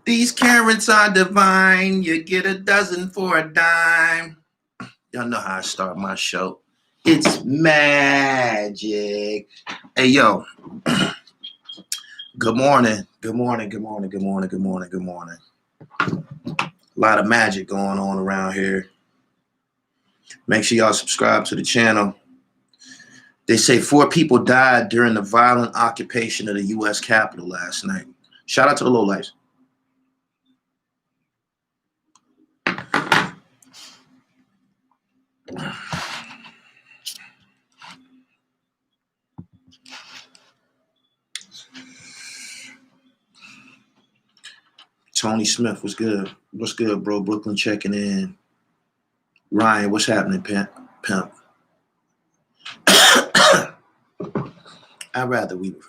These carrots are divine. You get a dozen for a dime. Y'all know how I start my show. It's magic. Hey, yo. Good morning. Good morning. Good morning. Good morning. Good morning. Good morning. A lot of magic going on around here. Make sure y'all subscribe to the channel. They say 4 people died during the violent occupation of the U.S. Capitol last night. Shout out to the lowlifes. Tony Smith, what's good? What's good, bro? Brooklyn checking in. Ryan, what's happening, pimp? I'd rather we were.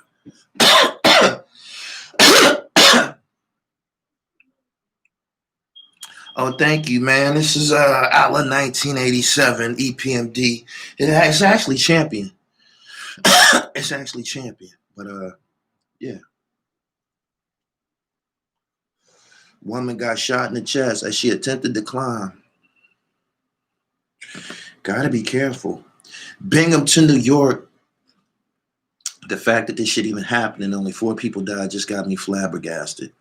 Oh, thank you, man. This is Ala 1987 EPMD. It's actually champion. It's actually champion. But yeah. Woman got shot in the chest as she attempted to climb. Gotta be careful. Binghamton, New York. The fact that this shit even happened and only 4 people died just got me flabbergasted.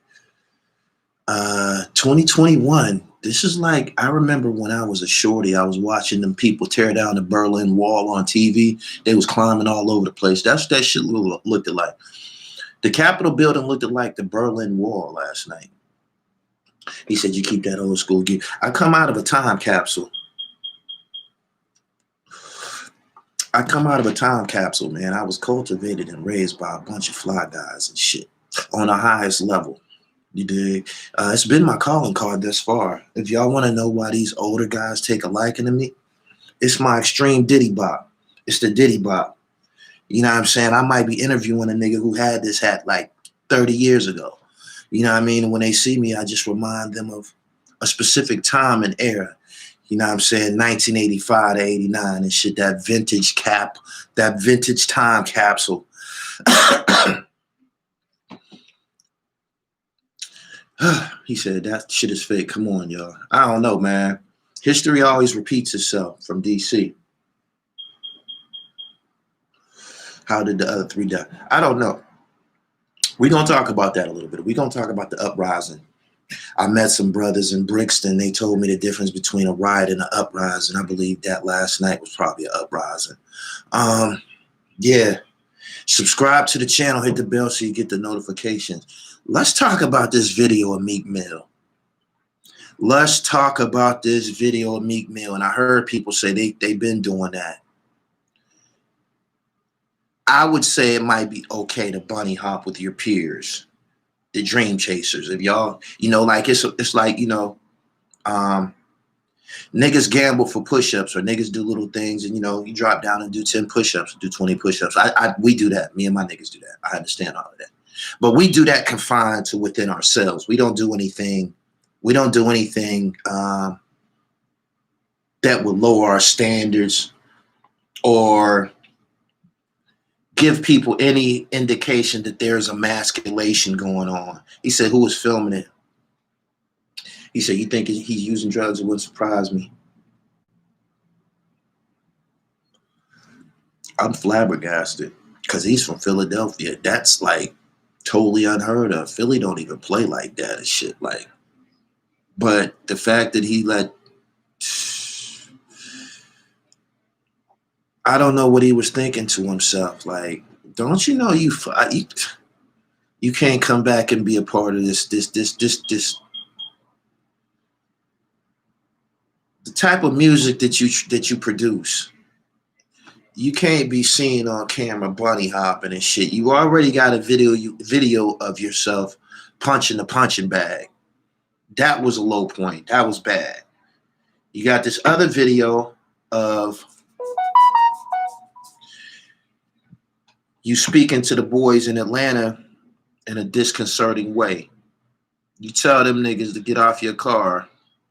2021. This is like, I remember when I was a shorty, I was watching them people tear down the Berlin Wall on TV. They was climbing all over the place. That's what that shit looked like. The Capitol building looked like the Berlin Wall last night. He said, you keep that old school gear. I come out of a time capsule. Man. I was cultivated and raised by a bunch of fly guys and shit on the highest level. You dig? It's been my calling card thus far. If y'all want to know why these older guys take a liking to me, it's my extreme Diddy bop. It's the Diddy bop. You know what I'm saying? I might be interviewing a nigga who had this hat like 30 years ago. You know what I mean? And when they see me, I just remind them of a specific time and era. You know what I'm saying? 1985 to 89 and shit, that vintage time capsule. He said, that shit is fake. Come on, y'all. I don't know, man. History always repeats itself from DC. How did the other 3 die? I don't know. We're going to talk about that a little bit. We're going to talk about the uprising. I met some brothers in Brixton. They told me the difference between a riot and an uprising. I believe that last night was probably an uprising. Yeah. Subscribe to the channel. Hit the bell so you get the notifications. Let's talk about this video of Meek Mill. And I heard people say they've been doing that. I would say it might be okay to bunny hop with your peers, the dream chasers. If y'all, you know, like it's like, you know, niggas gamble for push-ups or niggas do little things and, you know, you drop down and do 10 push-ups, do 20 push-ups. We do that. Me and my niggas do that. I understand all of that. But we do that confined to within ourselves. We don't do anything. That would lower our standards or give people any indication that there's emasculation going on. He said, who was filming it? He said, you think he's using drugs? It wouldn't surprise me. I'm flabbergasted because he's from Philadelphia. That's like totally unheard of. Philly don't even play like that and shit. Like, but the fact that he let, I don't know what he was thinking to himself. Like, don't you know you can't come back and be a part of this. The type of music that you produce. You can't be seen on camera bunny hopping and shit. You already got a video of yourself punching the punching bag. That was a low point. That was bad. You got this other video of you speaking to the boys in Atlanta in a disconcerting way. You tell them niggas to get off your car.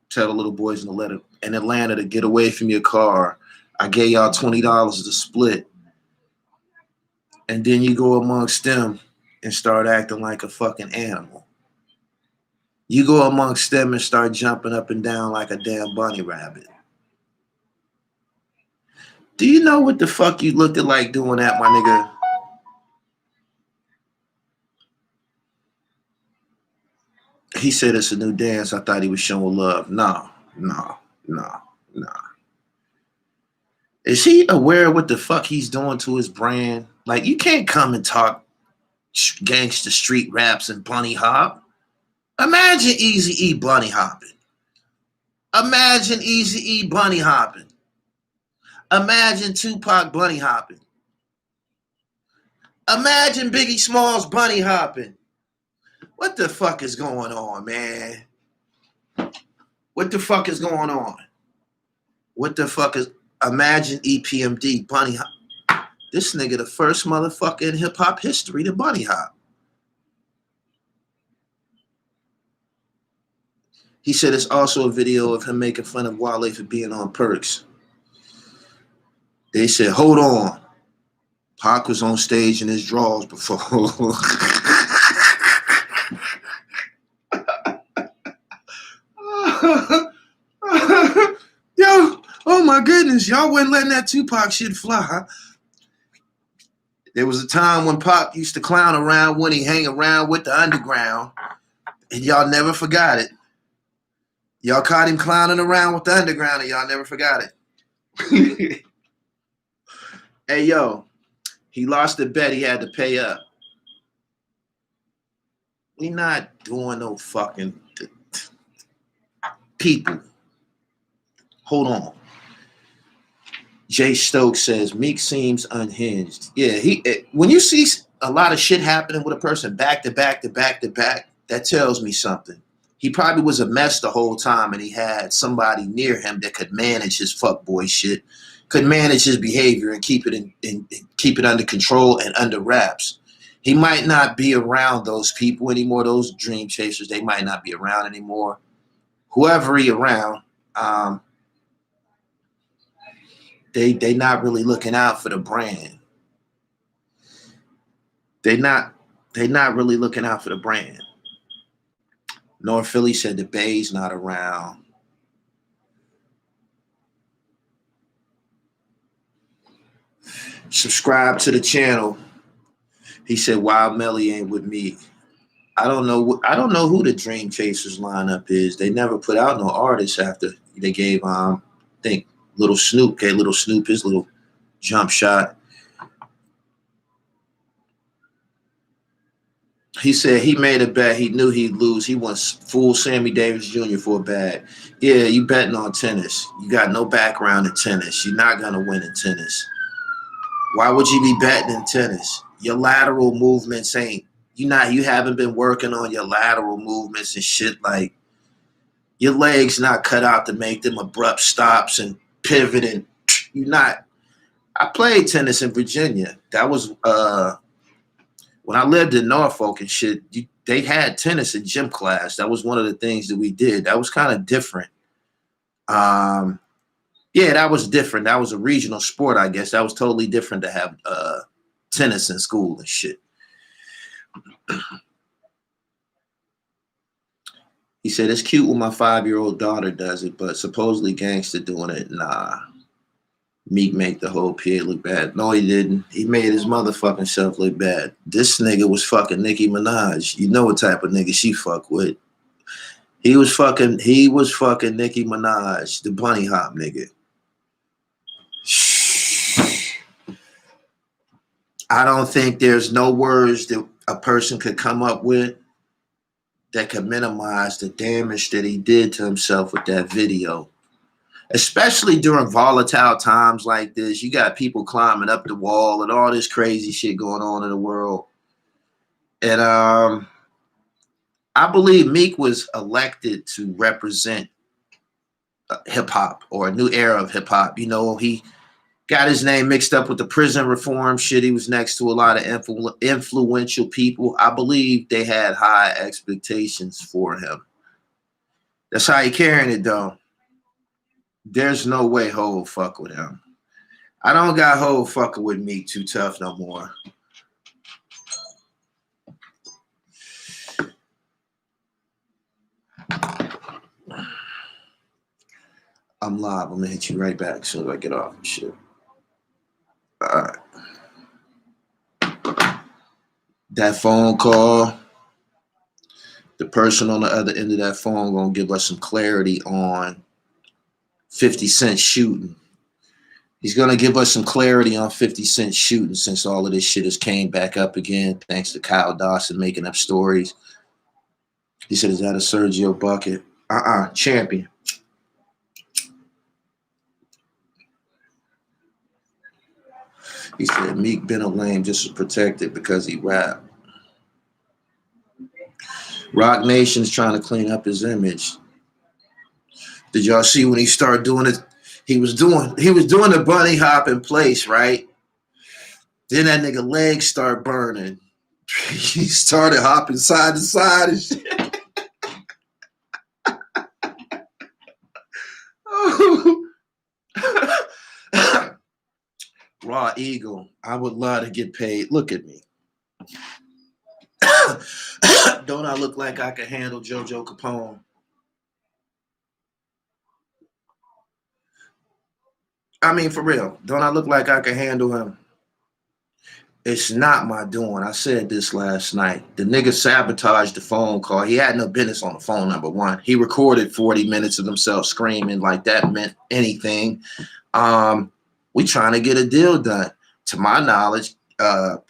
Tell the little boys in Atlanta to get away from your car. I gave y'all $20 to split. And then you go amongst them and start acting like a fucking animal. You go amongst them and start jumping up and down like a damn bunny rabbit. Do you know what the fuck you looked like doing that, my nigga? He said it's a new dance. I thought he was showing love. No, no, no, no. Is he aware of what the fuck he's doing to his brand? Like, you can't come and talk gangster street raps and bunny hop. Imagine Easy E bunny hopping. Imagine Easy E bunny hopping. Imagine Tupac bunny hopping. Imagine Biggie Smalls bunny hopping. What the fuck is going on, man? What the fuck is going on? What the fuck is... Imagine EPMD bunny hop. This nigga the first motherfucker in hip-hop history to bunny hop. He said it's also a video of him making fun of Wale for being on perks. They said, hold on. Pac was on stage in his drawers before. Yo, oh my goodness, y'all wasn't letting that Tupac shit fly. There was a time when Pac used to clown around when he hang around with the underground, and y'all never forgot it. Y'all caught him clowning around with the underground, and y'all never forgot it. Hey, yo, he lost the bet. He had to pay up. We not doing no fucking people. Hold on. Jay Stokes says Meek seems unhinged. Yeah, when you see a lot of shit happening with a person back to back to back to back, that tells me something. He probably was a mess the whole time, and he had somebody near him that could manage his fuckboy shit, could manage his behavior and keep it under control and under wraps. He might not be around those people anymore. Those dream chasers, they might not be around anymore. Whoever he around, they not really looking out for the brand. They not really looking out for the brand. North Philly said the Bay's not around. Subscribe to the channel. He said Wild Melly ain't with me. I don't know who the Dream Chasers lineup is. They never put out no artists after they gave I think Little Snoop gave Little Snoop his little jump shot. He said he made a bet. He knew he'd lose. He wants full Sammy Davis Jr. for a bag. Yeah, you betting on tennis. You got no background in tennis. You're not going to win in tennis. Why would you be betting in tennis? Your lateral movements ain't, you haven't been working on your lateral movements and shit. Like, your legs not cut out to make them abrupt stops and pivot, and you're not. I played tennis in Virginia. That was when I lived in Norfolk and shit. They had tennis in gym class. That was one of the things that we did. That was kind of different. Yeah, that was different. That was a regional sport, I guess. That was totally different to have tennis in school and shit. He said, it's cute when my 5-year-old daughter does it, but supposedly gangster doing it. Nah. Meek make the whole PA look bad. No, he didn't. He made his motherfucking self look bad. This nigga was fucking Nicki Minaj. You know what type of nigga she fuck with. He was fucking Nicki Minaj, the bunny hop nigga. I don't think there's no words that a person could come up with that could minimize the damage that he did to himself with that video. Especially during volatile times like this. You got people climbing up the wall and all this crazy shit going on in the world. And I believe Meek was elected to represent hip-hop or a new era of hip-hop. You know, he got his name mixed up with the prison reform shit. He was next to a lot of influential people. I believe they had high expectations for him. That's how he carrying it, though. There's no way Hov fuck with him. I don't got Hov fucking with Meek too tough no more. I'm live. I'm gonna hit you right back as soon as I get off and shit. All right. That phone call, the person on the other end of that phone gonna give us some clarity on 50 Cent shooting. He's gonna give us some clarity on 50 Cent shooting since all of this shit has came back up again, thanks to Kyle Dawson making up stories. He said, "Is that a Sergio bucket?" Champion. He said Meek been a lame just to protect it because he rap. Rock Nation's trying to clean up his image. Did y'all see when he started doing it? He was doing the bunny hop in place, right? Then that nigga legs start burning. He started hopping side to side and shit. Raw Eagle, I would love to get paid. Look at me. Don't I look like I can handle JoJo Capone? I mean, for real. Don't I look like I can handle him? It's not my doing. I said this last night. The nigga sabotaged the phone call. He had no business on the phone, number one. He recorded 40 minutes of himself screaming like that meant anything. We trying to get a deal done. To my knowledge,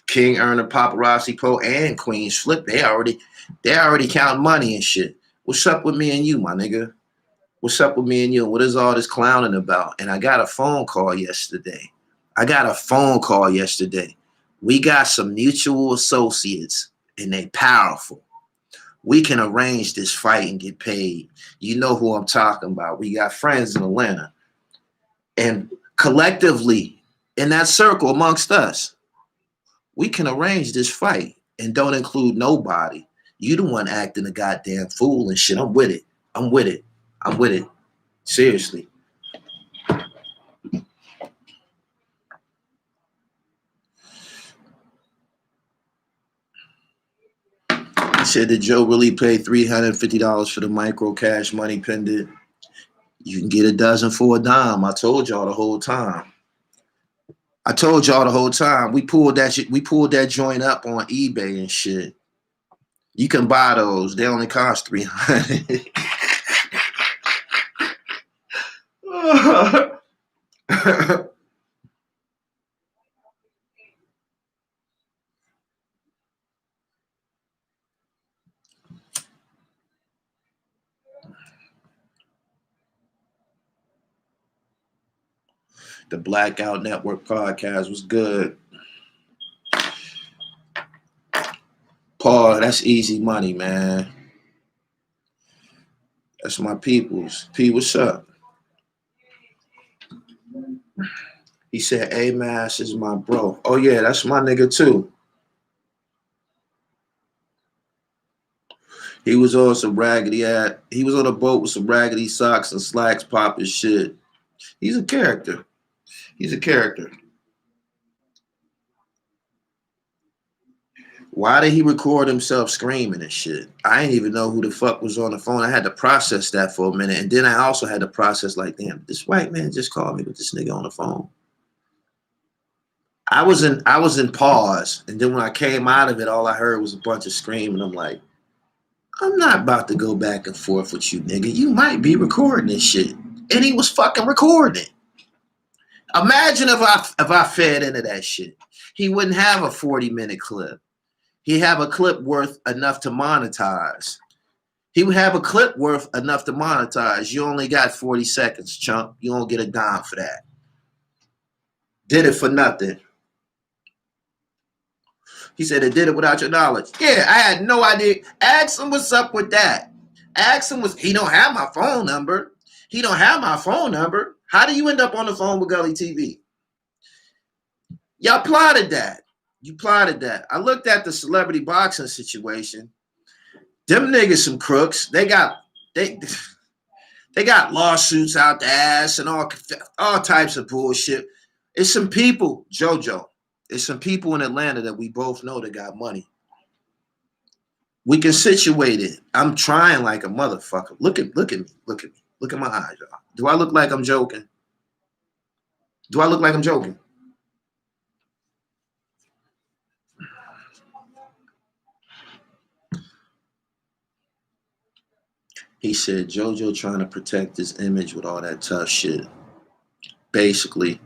King Erner, Paparazzi Poe, and Queen's Flip, they already count money and shit. What's up with me and you, my nigga? What's up with me and you? What is all this clowning about? And I got a phone call yesterday. We got some mutual associates, and they powerful. We can arrange this fight and get paid. You know who I'm talking about. We got friends in Atlanta. And collectively, in that circle amongst us, we can arrange this fight and don't include nobody. You the one acting a goddamn fool and shit. I'm with it. Seriously. He said, did Joe really pay $350 for the micro cash money pendant? You can get a dozen for a dime. I told y'all the whole time. We pulled that joint up on eBay and shit. You can buy those. They only cost $300. The Blackout Network podcast was good. Paul, that's easy money, man. That's my peoples. P, what's up? He said, A-Mass is my bro. Oh, yeah, that's my nigga, too. He was on some raggedy ass. He was on a boat with some raggedy socks and slacks popping shit. He's a character. Why did he record himself screaming and shit? I didn't even know who the fuck was on the phone. I had to process that for a minute. And then I also had to process like, damn, this white man just called me with this nigga on the phone. I was in pause. And then when I came out of it, all I heard was a bunch of screaming. I'm like, I'm not about to go back and forth with you, nigga. You might be recording this shit. And he was fucking recording it. Imagine if I fed into that shit. He wouldn't have a 40-minute clip. He'd have a clip worth enough to monetize. He would have a clip worth enough to monetize. You only got 40 seconds, chump. You don't get a dime for that. Did it for nothing. He said it did it without your knowledge. Yeah, I had no idea. Ask him what's up with that. He don't have my phone number. How do you end up on the phone with Gully TV? Y'all plotted that. I looked at the celebrity boxing situation. Them niggas some crooks. They got lawsuits out the ass and all types of bullshit. It's some people, JoJo. It's some people in Atlanta that we both know that got money. We can situate it. I'm trying like a motherfucker. Look at me. Look at my eyes, y'all. Do I look like I'm joking? Do I look like I'm joking? He said JoJo trying to protect his image with all that tough shit. Basically,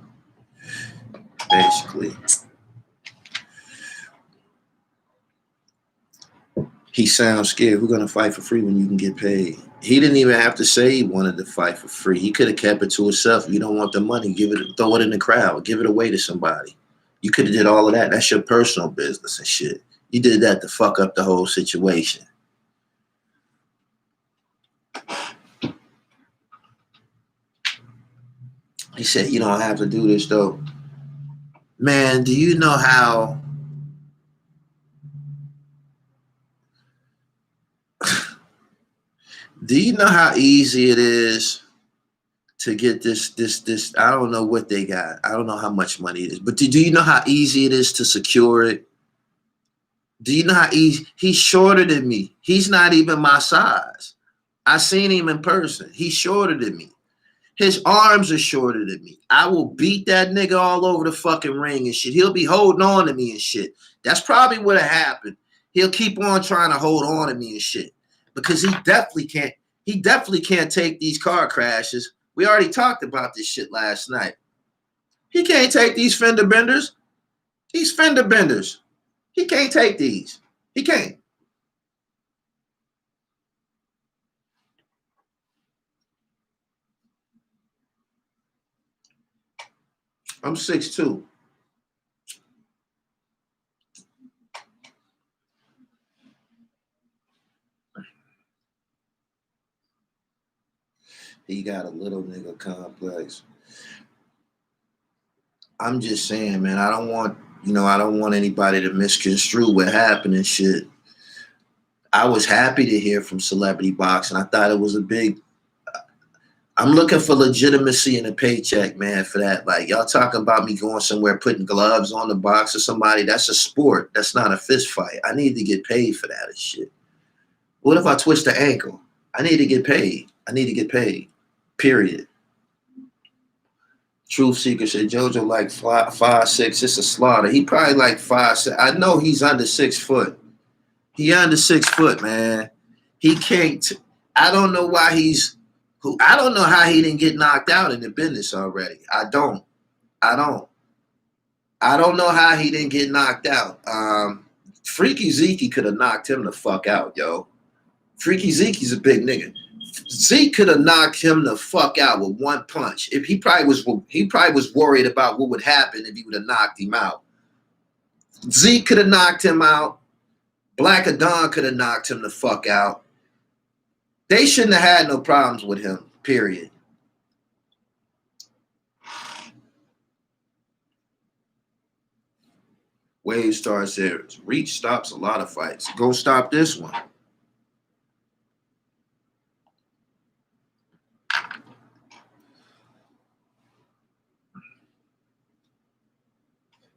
he sounds scared. Who's gonna fight for free when you can get paid? He didn't even have to say he wanted to fight for free. He could have kept it to himself. If you don't want the money, throw it in the crowd, give it away to somebody. You could have did all of that. That's your personal business and shit. You did that to fuck up the whole situation. He said, you don't have to do this though. Man, do you know how easy it is to get this? I don't know what they got. I don't know how much money it is. But do you know how easy it is to secure it? Do you know how easy? He's shorter than me. He's not even my size. I seen him in person. He's shorter than me. His arms are shorter than me. I will beat that nigga all over the fucking ring and shit. He'll be holding on to me and shit. That's probably what'll happen. He'll keep on trying to hold on to me and shit. Because he definitely can't take these car crashes. We already talked about this shit last night. He can't take these fender benders. These fender benders. He can't take these. He can't. I'm 6'2". He got a little nigga complex. I'm just saying, man, I don't want anybody to misconstrue what happened and shit. I was happy to hear from Celebrity Boxing. I thought it was I'm looking for legitimacy in a paycheck, man, for that. Like, y'all talking about me going somewhere, putting gloves on the box or somebody. That's a sport. That's not a fist fight. I need to get paid for that and shit. What if I twist the ankle? I need to get paid. Period. Truth Seeker said JoJo like 5'6". It's a slaughter. He probably like 5'6". I know he's under 6 foot. He under 6 foot, man. He can't. I don't know why I don't know how he didn't get knocked out in the business already. I don't know how he didn't get knocked out. Freaky Zeke could have knocked him the fuck out, yo. Freaky Zeke's a big nigga. Zeke could have knocked him the fuck out with one punch. If he probably was worried about what would happen if he would have knocked him out. Zeke could have knocked him out. Black Adon could have knocked him the fuck out. They shouldn't have had no problems with him, period. Wave Star says, reach stops a lot of fights. Go stop this one.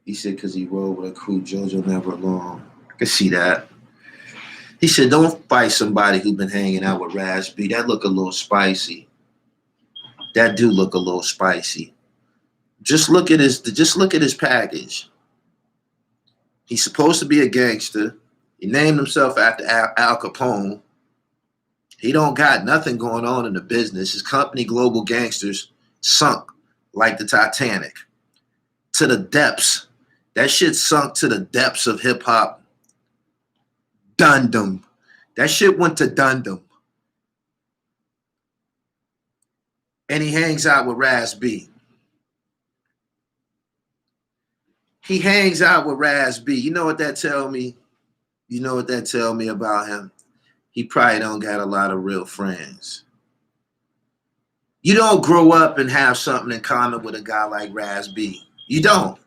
He said, because he rolled with a crew, JoJo never alone. I can see that. He said, don't fight somebody who's been hanging out with Raz B. That look a little spicy. That do look a little spicy. Just look at his package. He's supposed to be a gangster. He named himself after Al Capone. He don't got nothing going on in the business. His company, Global Gangsters, sunk like the Titanic to the depths. That shit sunk to the depths of hip hop. Dundum. That shit went to Dundum. And he hangs out with Raz B. He hangs out with Raz B. You know what that tell me? You know what that tell me about him? He probably don't got a lot of real friends. You don't grow up and have something in common with a guy like Raz B. You don't.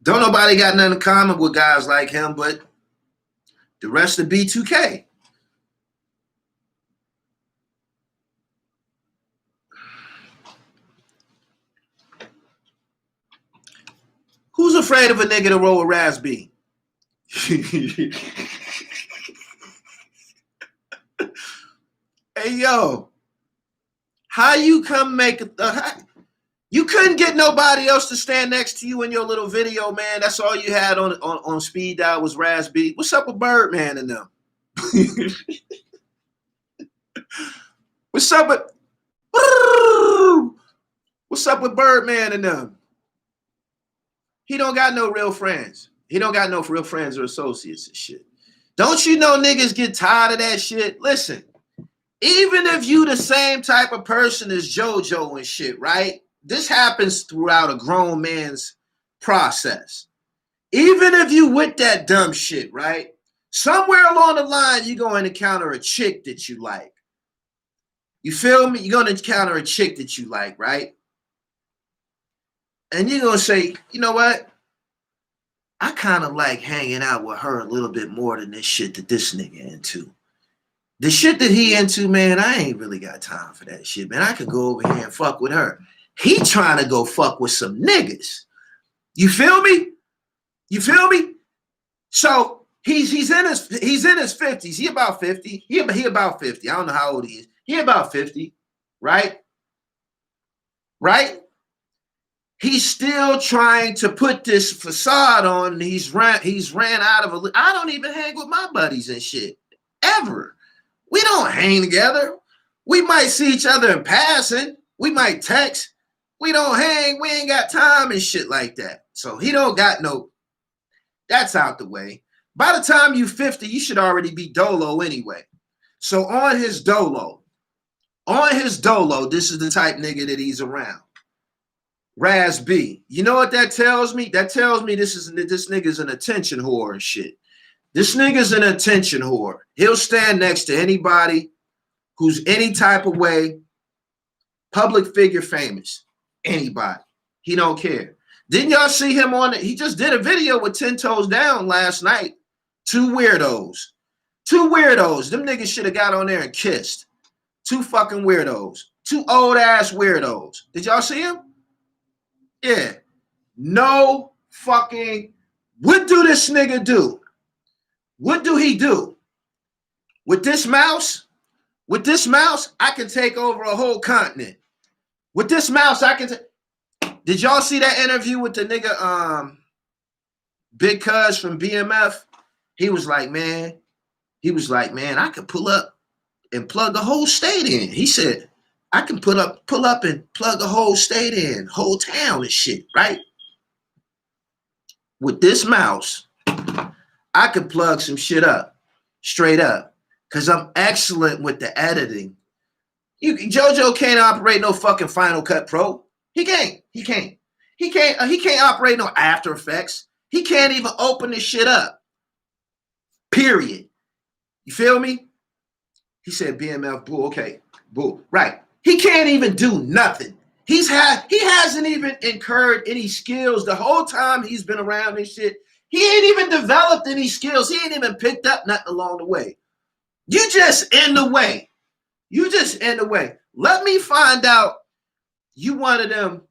Don't nobody got nothing in common with guys like him, but the rest of B2K. Who's afraid of a nigga to roll with Raz B? Hey, yo. How you come make you couldn't get nobody else to stand next to you in your little video, man. That's all you had on speed dial was Raz B. What's up with Birdman and them? What's up with Birdman and them? He don't got no real friends. He don't got no real friends or associates and shit. Don't you know niggas get tired of that shit? Listen, even if you the same type of person as JoJo and shit, right? This happens throughout a grown man's process. Even if you with that dumb shit, right? Somewhere along the line, you're going to encounter a chick that you like. You feel me? You're going to encounter a chick that you like, right? And you're going to say, you know what? I kind of like hanging out with her a little bit more than this shit that this nigga into. The shit that he into, man, I ain't really got time for that shit, man. I could go over here and fuck with her. He trying to go fuck with some niggas. You feel me? You feel me? So he's in his 50s. He about 50. He about 50. I don't know how old he is. He about 50, right? Right? He's still trying to put this facade on. And he's ran out of a. I don't even hang with my buddies and shit ever. We don't hang together. We might see each other in passing. We might text. We don't hang. We ain't got time and shit like that. So he don't got no. That's out the way. By the time you 50, you should already be dolo anyway. So on his dolo, this is the type nigga that he's around. Raz B. You know what that tells me? That tells me this nigga's an attention whore and shit. This nigga's an attention whore. He'll stand next to anybody who's any type of way, public figure famous. Anybody. He don't care. Didn't y'all see him on it? He just did a video with 10 Toes Down last night. Two weirdos. Them niggas should have got on there and kissed. Two fucking weirdos. Two old ass weirdos. Did y'all see him? Yeah. No fucking. What do this nigga do? What do he do? With this mouse, I can take over a whole continent. With this mouse, I can. Did y'all see that interview with the nigga, Big Cuz from BMF? He was like, man, I could pull up and plug the whole state in. He said, I can pull up and plug the whole state in, whole town and shit, right? With this mouse, I could plug some shit up, straight up, because I'm excellent with the editing. JoJo can't operate no fucking Final Cut Pro. He can't operate no After Effects. He can't even open this shit up. Period. You feel me? He said BMF, boo, okay, boo, right. He can't even do nothing. He hasn't even incurred any skills the whole time he's been around this shit. He ain't even developed any skills. He ain't even picked up nothing along the way. You just in the way. Let me find out you one of them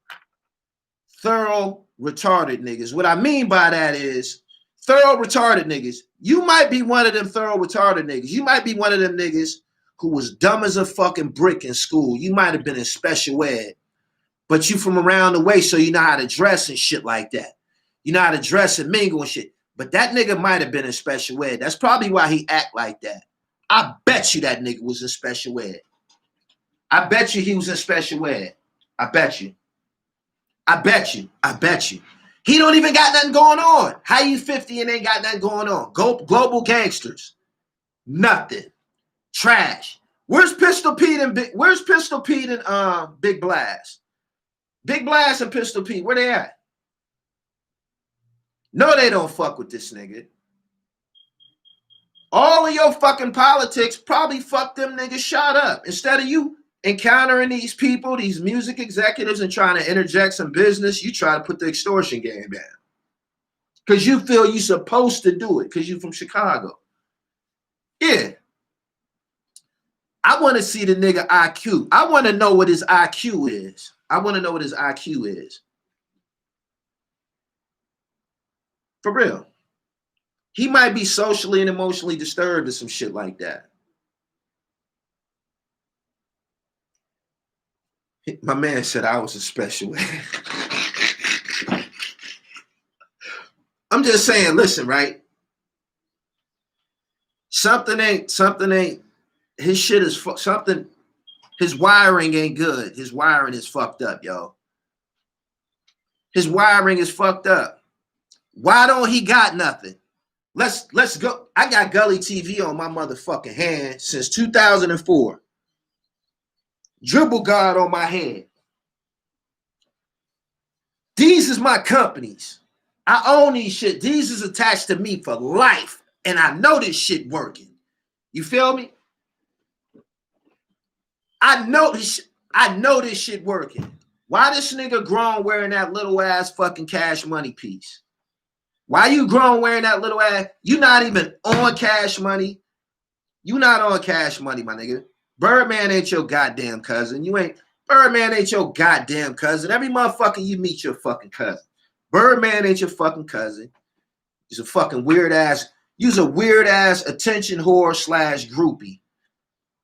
thorough retarded niggas. What I mean by that is thorough retarded niggas. You might be one of them thorough retarded niggas. You might be one of them niggas who was dumb as a fucking brick in school. You might have been in special ed, but you from around the way, so you know how to dress and shit like that. You know how to dress and mingle and shit. But that nigga might have been in special ed. That's probably why he act like that. I bet you that nigga was in special ed. I bet you he was in special ed. I bet you. He don't even got nothing going on. How you 50 and ain't got nothing going on? Global gangsters. Nothing. Trash. Where's Pistol Pete and Big Blast? Big Blast and Pistol Pete, where they at? No, they don't fuck with this nigga. All of your fucking politics probably fucked them niggas shot up. Instead of you encountering these people, these music executives, and trying to interject some business, you try to put the extortion game down. Because you feel you're supposed to do it because you're from Chicago. Yeah. I want to see the nigga IQ. I want to know what his IQ is. For real. He might be socially and emotionally disturbed or some shit like that. My man said I was a special ed. I'm just saying, listen, right? Something ain't, his shit is something, his wiring ain't good. His wiring is fucked up, yo. His wiring is fucked up. Why don't he got nothing? Let's go. I got Gully TV on my motherfucking hand since 2004. Dribble guard on my head. These is my companies. I own these shit. These is attached to me for life. And I know this shit working. You feel me? I know this shit working. Why this nigga grown wearing that little ass fucking Cash Money piece? Why you grown wearing that little ass? You not even on Cash Money. You not on Cash Money, my nigga. Birdman ain't your goddamn cousin. Birdman ain't your goddamn cousin. Every motherfucker you meet your fucking cousin. Birdman ain't your fucking cousin. He's a fucking weird ass. You's a weird ass attention whore / groupie.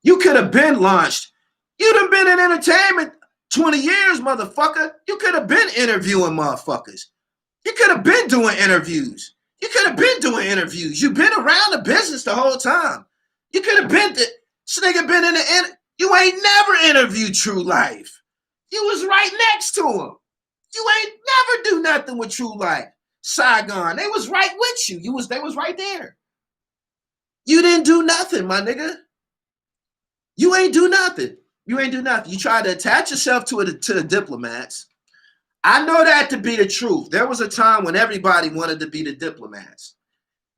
You could have been launched. You'd have been in entertainment 20 years, motherfucker. You could have been interviewing motherfuckers. You could have been doing interviews. You've been around the business the whole time. You could have been, this nigga been in the, you ain't never interviewed True Life. You was right next to him. You ain't never do nothing with True Life. Saigon, they was right with you. They was right there. You didn't do nothing, my nigga. You ain't do nothing. You tried to attach yourself to the diplomats. I know that to be the truth. There was a time when everybody wanted to be the diplomats.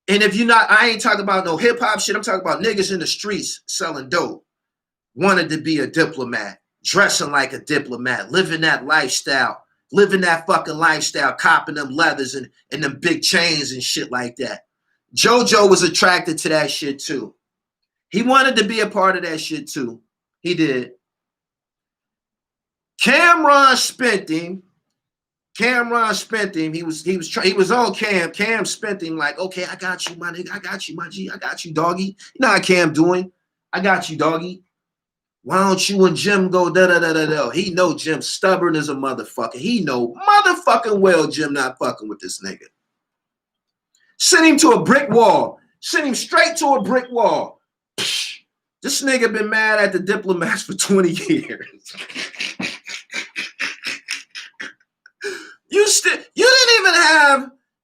And if you're not, I ain't talking about no hip hop shit. I'm talking about niggas in the streets selling dope. Wanted to be a diplomat, dressing like a diplomat, living that fucking lifestyle, copping them leathers and them big chains and shit like that. JoJo was attracted to that shit too. He wanted to be a part of that shit too. He did. Cameron spent him. He was on Cam. Cam spent him like, okay, I got you, my nigga. I got you, my G. I got you, doggy. You know how Cam doing? I got you, doggy. Why don't you and Jim go da-da-da-da-da? He know Jim stubborn as a motherfucker. He know motherfucking well Jim not fucking with this nigga. Send him to a brick wall. Send him straight to a brick wall. Psh, this nigga been mad at the diplomats for 20 years.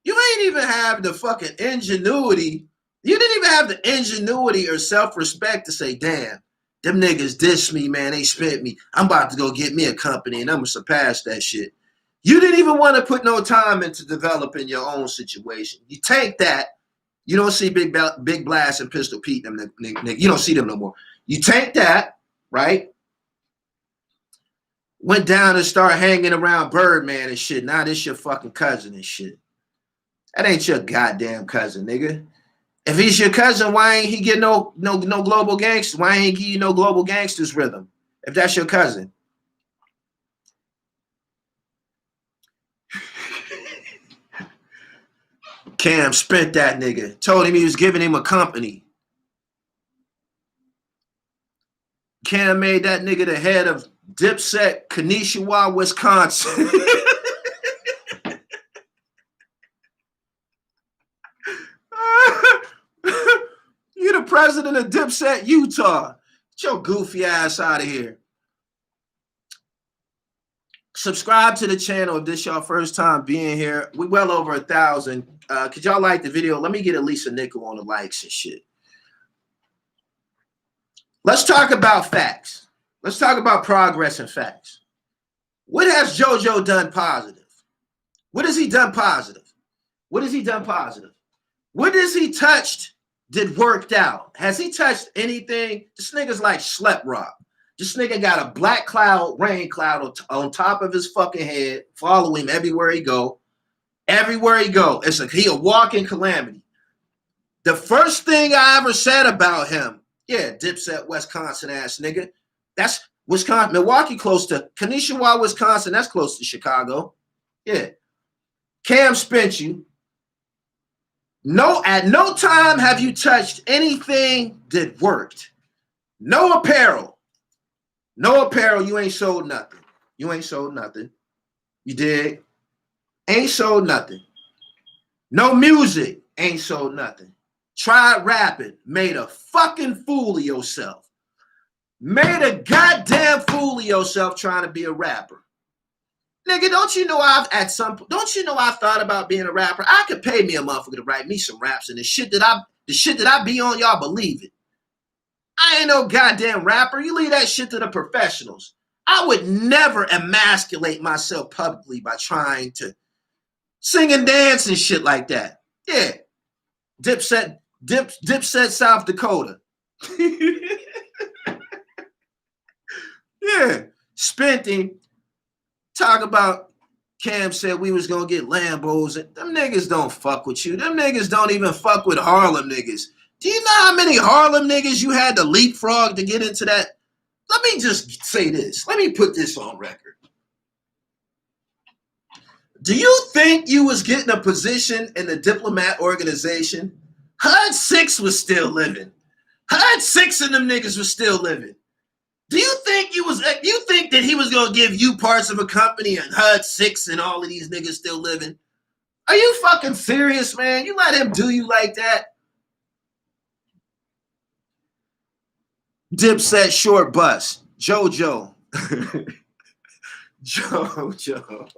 You ain't even have the fucking ingenuity. You didn't even have the ingenuity or self-respect to say, damn, them niggas dissed me, man. They spent me. I'm about to go get me a company and I'm going to surpass that shit. You didn't even want to put no time into developing your own situation. You take that. You don't see Big Blast and Pistol Pete. Them niggas. You don't see them no more. You take that, right? Went down and started hanging around Birdman and shit. Now this your fucking cousin and shit. That ain't your goddamn cousin, nigga. If he's your cousin, why ain't he get no global gangsters? Why ain't he give you no global gangsters rhythm? If that's your cousin. Cam spent that nigga. Told him he was giving him a company. Cam made that nigga the head of Dipset, Kanishiwa, Wisconsin. You the president of Dipset, Utah. Get your goofy ass out of here. Subscribe to the channel if this y'all first time being here. We well over 1,000. Could y'all like the video? Let me get at least a nickel on the likes and shit. Let's talk about facts. Let's talk about progress and facts. What has JoJo done positive? What has he done positive? What has he done positive? What has he touched that worked out? Has he touched anything? This nigga's like Slep Rock. This nigga got a black cloud, rain cloud on top of his fucking head, follow him everywhere he go. Everywhere he go. It's like he a walking calamity. The first thing I ever said about him, yeah, Dipset, Wisconsin ass nigga. That's Wisconsin, Milwaukee close to Kanishiwa, Wisconsin. That's close to Chicago. Yeah. Cam spent you. No, at no time have you touched anything that worked. No apparel. No apparel, you ain't sold nothing. You ain't sold nothing. You dig? Ain't sold nothing. No music. Ain't sold nothing. Tried rapping. Made a fucking fool of yourself. Made a goddamn fool of yourself trying to be a rapper. Nigga, don't you know I thought about being a rapper? I could pay me a motherfucker to write me some raps, and the shit that I be on, y'all believe it. I ain't no goddamn rapper. You leave that shit to the professionals. I would never emasculate myself publicly by trying to sing and dance and shit like that. Yeah. Dipset South Dakota. Yeah. Spent him. Talk about Cam said we was gonna get Lambos. Them niggas don't fuck with you. Them niggas don't even fuck with Harlem niggas. Do you know how many Harlem niggas you had to leapfrog to get into that? Let me just say this. Let me put this on record. Do you think you was getting a position in the diplomat organization? HUD 6 was still living. HUD 6 and them niggas was still living. Do you think that he was gonna give you parts of a company and HUD 6 and all of these niggas still living? Are you fucking serious, man? You let him do you like that? Dipset short bus. JoJo. JoJo.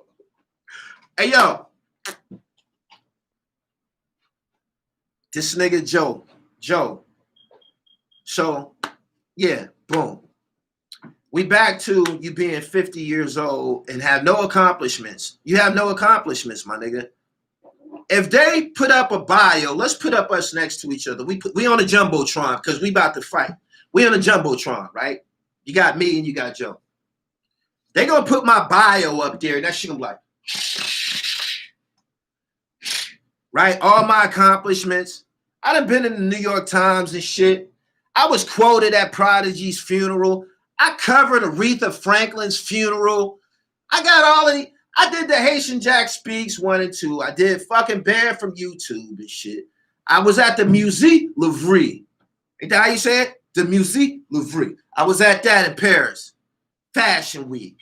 Hey, yo. This nigga Joe. So, yeah, boom. We back to you being 50 years old and have no accomplishments. You have no accomplishments, my nigga. If they put up a bio, let's put up us next to each other. We on a Jumbotron because we about to fight. We on a Jumbotron, right? You got me and you got Joe. They gonna put my bio up there and that shit gonna be like, right? All my accomplishments. I done been in the New York Times and shit. I was quoted at Prodigy's funeral. I covered Aretha Franklin's funeral. I got all of the, I did the Haitian Jack Speaks 1 and 2. I did fucking Bear from YouTube and shit. I was at the Musée Louvre. Ain't that how you say it? The Musée Louvre. I was at that in Paris. Fashion Week.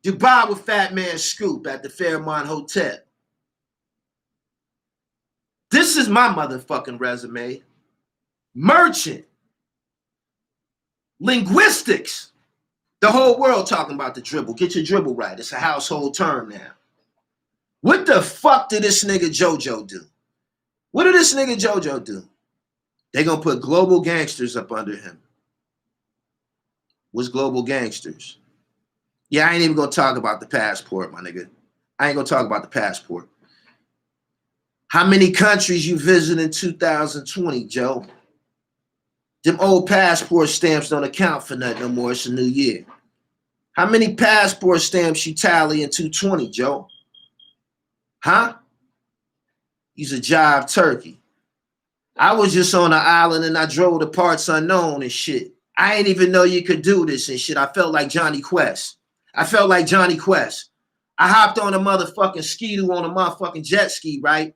Dubai with Fat Man Scoop at the Fairmont Hotel. This is my motherfucking resume. Merchant. Linguistics. The whole world talking about the dribble. Get your dribble right. It's a household term now. What the fuck did this nigga JoJo do? What did this nigga JoJo do? They gonna put global gangsters up under him. What's global gangsters? Yeah, I ain't even gonna talk about the passport, my nigga. I ain't gonna talk about the passport. How many countries you visit in 2020, Joe? Them old passport stamps don't account for nothing no more. It's a new year. How many passport stamps you tally in 220, Joe? Huh? You's a jive turkey. I was just on an island and I drove to parts unknown and shit. I ain't even know you could do this and shit. I felt like Johnny Quest. I hopped on a motherfucking ski-doo on a motherfucking jet ski, right?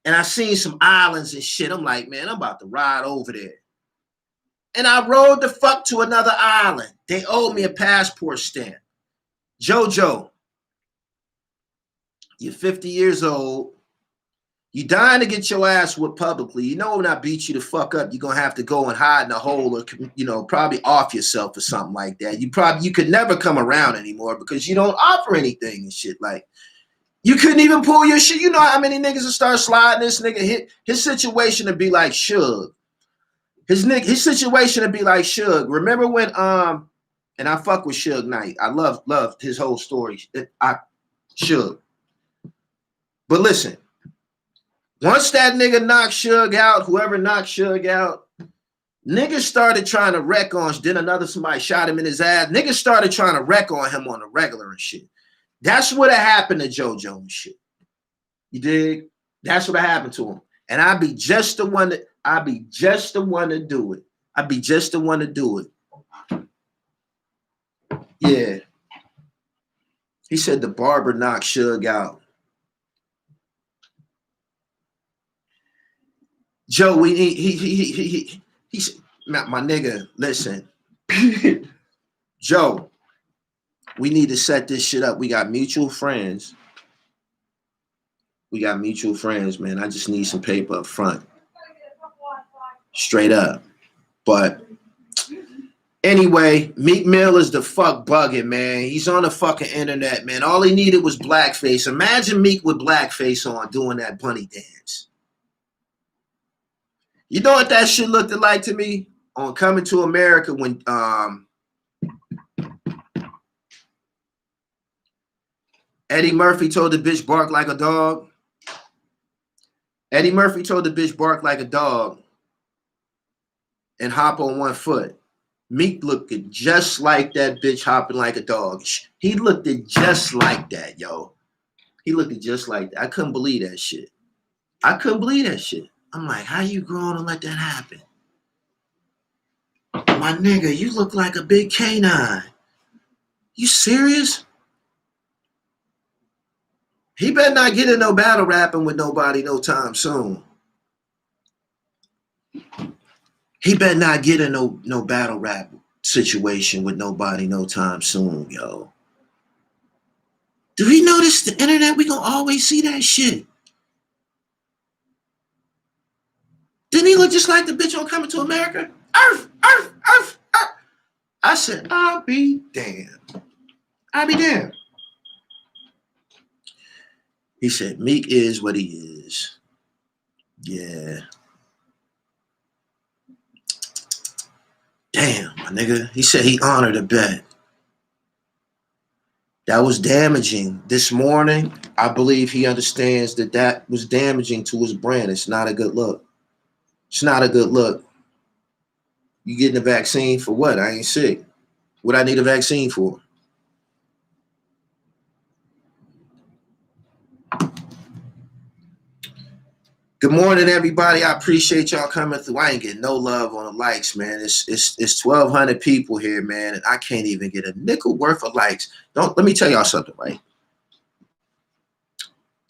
And I seen some islands and shit. I'm like, man, I'm about to ride over there. And I rode the fuck to another island. They owed me a passport stamp. JoJo, you're 50 years old. You dying to get your ass whipped publicly. You know when I beat you the fuck up, you're going to have to go and hide in a hole or, you know, probably off yourself or something like that. You could never come around anymore because you don't offer anything and shit. Like, you couldn't even pull your shit. You know how many niggas will start sliding this nigga? His situation would be like Suge. His situation would be like Suge. Remember when and I fuck with Suge Knight. I loved his whole story. Suge. But listen, once that nigga knocked Suge out, whoever knocked Suge out, niggas started trying to wreck on. Then somebody shot him in his ass. Niggas started trying to wreck on him on the regular and shit. That's what happened to JoJo and shit. You dig? That's what happened to him. And I'd be just the one to do it. I'd be just the one to do it. Yeah. He said the barber knocked Suge out. Joe, he said, my nigga, listen. Joe, We need to set this shit up. We got mutual friends. We got mutual friends, man. I just need some paper up front. Straight up. But anyway, Meek Mill is the fuck bugging, man. He's on the fucking internet, man. All he needed was blackface. Imagine Meek with blackface on doing that bunny dance. You know what that shit looked like to me? On Coming to America when Eddie Murphy told the bitch bark like a dog. Eddie Murphy told the bitch bark like a dog and hop on one foot. Meek looked just like that bitch hopping like a dog. He looked just like that, yo. He looked just like that. I couldn't believe that shit. I couldn't believe that shit. I'm like, how you grown and let that happen? My nigga, you look like a big canine. You serious? He better not get in no battle rapping with nobody no time soon. He better not get in no battle rap situation with nobody no time soon, yo. Do we notice the internet? We gonna always see that shit. Didn't he look just like the bitch on Coming to America? Earth, earth, earth, earth. I said, I'll be damned. I'll be damned. He said, Meek is what he is. Yeah. Damn, my nigga. He said he honored a bet. That was damaging. This morning, I believe he understands that that was damaging to his brand. It's not a good look. It's not a good look. You getting a vaccine for what? I ain't sick. What I need a vaccine for? Good morning, everybody. I appreciate y'all coming through. I ain't getting no love on the likes, man. It's 1,200 people here, man, and I can't even get a nickel worth of likes. Let me tell y'all something, right?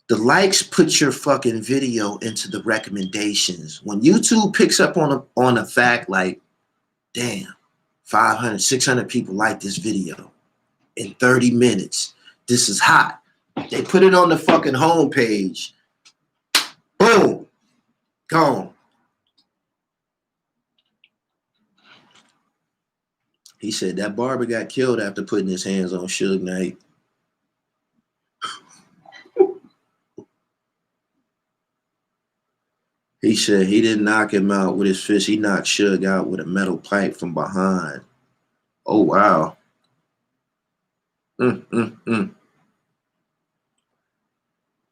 The likes put your fucking video into the recommendations. When YouTube picks up on a fact like, damn, 500, 600 people like this video in 30 minutes. This is hot. They put it on the fucking homepage. Boom. Gone. He said that barber got killed after putting his hands on Suge Knight. He said he didn't knock him out with his fist. He knocked Suge out with a metal pipe from behind. Oh, wow.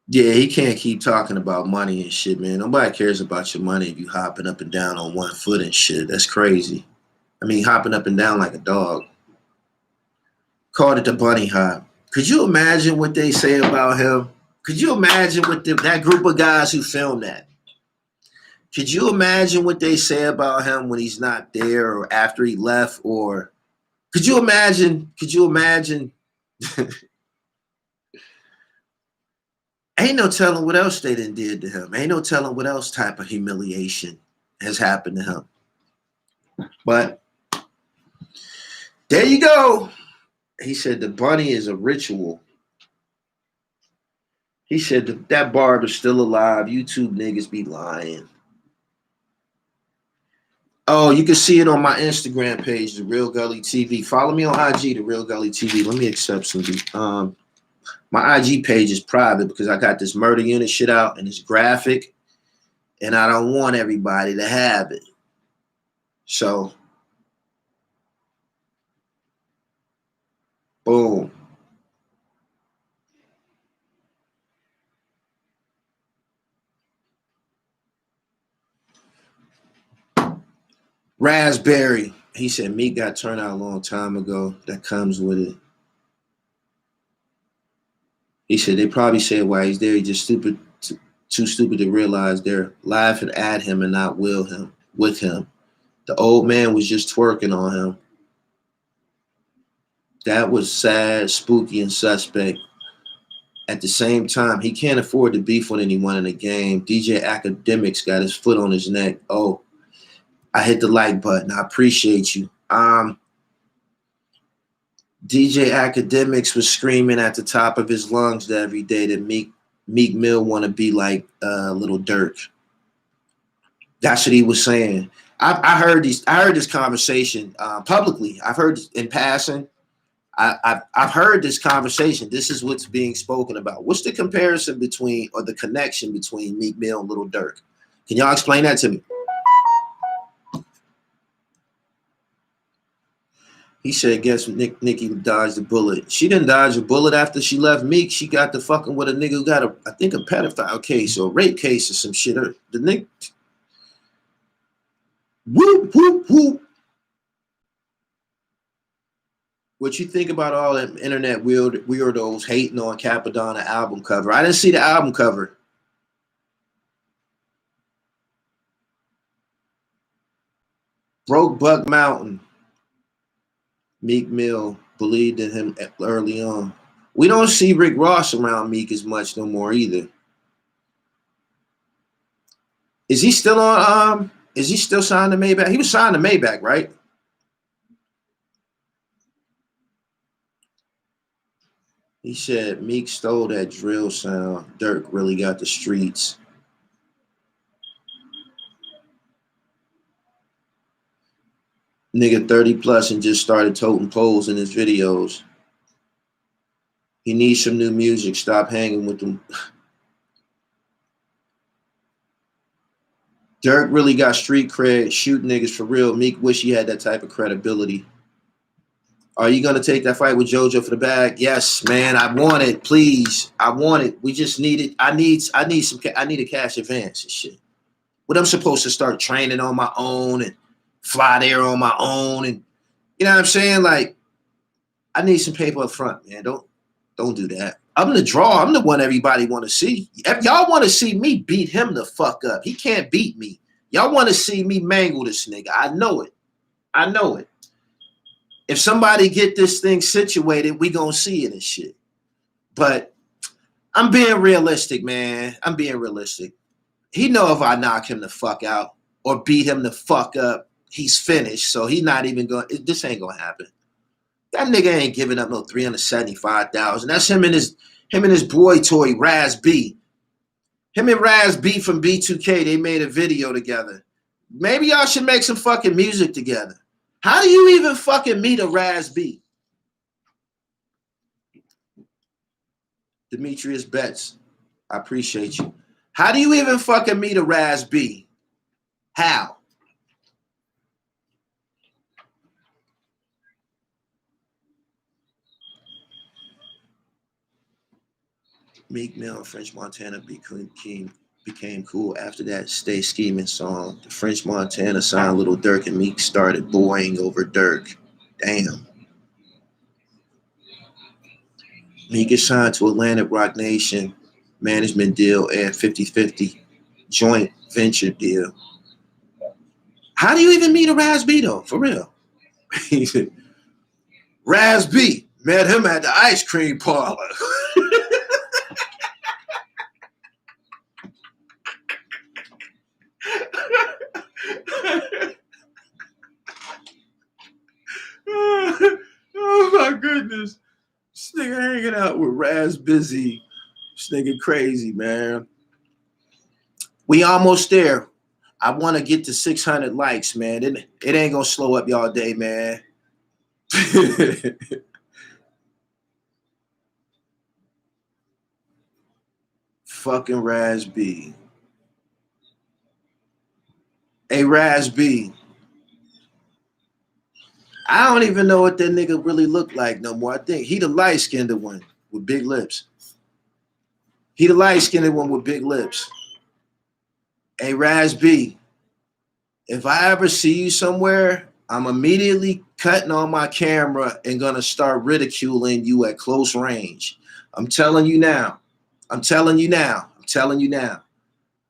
Yeah, he can't keep talking about money and shit, man. Nobody cares about your money if you hopping up and down on one foot and shit. That's crazy. I mean, hopping up and down like a dog. Called it the bunny hop. Could you imagine what they say about him? Could you imagine what that group of guys who filmed that? Could you imagine what they say about him when he's not there or after he left? Or could you imagine? Ain't no telling what else they done did to him. Ain't no telling what else type of humiliation has happened to him. But there you go. He said the bunny is a ritual. He said that barber's still alive. YouTube niggas be lying. Oh, you can see it on my Instagram page, The Real Gully TV. Follow me on IG, The Real Gully TV. Let me accept some. My IG page is private because I got this murder unit shit out and it's graphic, and I don't want everybody to have it. So, boom. Raspberry. He said Meek got turned out a long time ago. That comes with it. He said they probably said while he's there, he's just stupid, too stupid to realize they're laughing at him and not with him. The old man was just twerking on him. That was sad, spooky, and suspect. At the same time, he can't afford to beef with anyone in the game. DJ Academics got his foot on his neck. Oh, I hit the like button. I appreciate you. DJ Academics was screaming at the top of his lungs every day that Meek Mill want to be like Little Dirk. That's what he was saying. I heard this conversation publicly. I've heard in passing. I've heard this conversation. This is what's being spoken about. What's the comparison between, or the connection between Meek Mill and Little Dirk? Can y'all explain that to me? He said, guess Nicki dodged the bullet. She didn't dodge a bullet after she left Meek. She got to fucking with a nigga who got I think a pedophile case or a rape case or some shit. The nigga, whoop, whoop, whoop. What you think about all that internet weirdos hating on Capadonna album cover? I didn't see the album cover. Broke Buck Mountain. Meek Mill believed in him early on. We don't see Rick Ross around Meek as much no more either. Is he still on? Is he still signed to Maybach? He was signed to Maybach, right? He said Meek stole that drill sound. Dirk really got the streets. Nigga 30 plus and just started toting poles in his videos. He needs some new music. Stop hanging with them. Dirk really got street cred. Shoot niggas for real. Meek wish he had that type of credibility. Are you gonna take that fight with JoJo for the bag? Yes, man. I want it. Please. I want it. We just need it. I need a cash advance and shit. What I'm supposed to start training on my own and fly there on my own, and you know what I'm saying? Like, I need some paper up front, man. Don't do that. I'm the draw. I'm the one everybody want to see. If y'all want to see me beat him the fuck up, he can't beat me. Y'all want to see me mangle this nigga. I know it. I know it. If somebody get this thing situated, we gonna see it and shit. But I'm being realistic, man. I'm being realistic. He know if I knock him the fuck out or beat him the fuck up, he's finished. So he not even going. This ain't gonna happen. That nigga ain't giving up no $375,000. That's him and his boy toy Raz B. Him and Raz B from B2K. They made a video together. Maybe y'all should make some fucking music together. How do you even fucking meet a Raz B? Demetrius Betts, I appreciate you. How do you even fucking meet a Raz B? How? Meek Mill and French Montana became cool. After that Stay Scheming song, the French Montana signed Little Dirk and Meek started boying over Dirk. Damn. Meek is signed to Atlantic Rock Nation management deal and 50-50 joint venture deal. How do you even meet a Raz B though? For real. Raz B, met him at the ice cream parlor. Oh my goodness. This nigga hanging out with Raz Busy. This nigga crazy, man. We almost there. I want to get to 600 likes, man. It ain't gonna slow up y'all day, man. Fucking Raz B. Hey, Raz B. I don't even know what that nigga really looked like no more. I think he the light-skinned one with big lips. He the light-skinned one with big lips. Hey, Raz B, if I ever see you somewhere, I'm immediately cutting on my camera and gonna start ridiculing you at close range. I'm telling you now. I'm telling you now. I'm telling you now.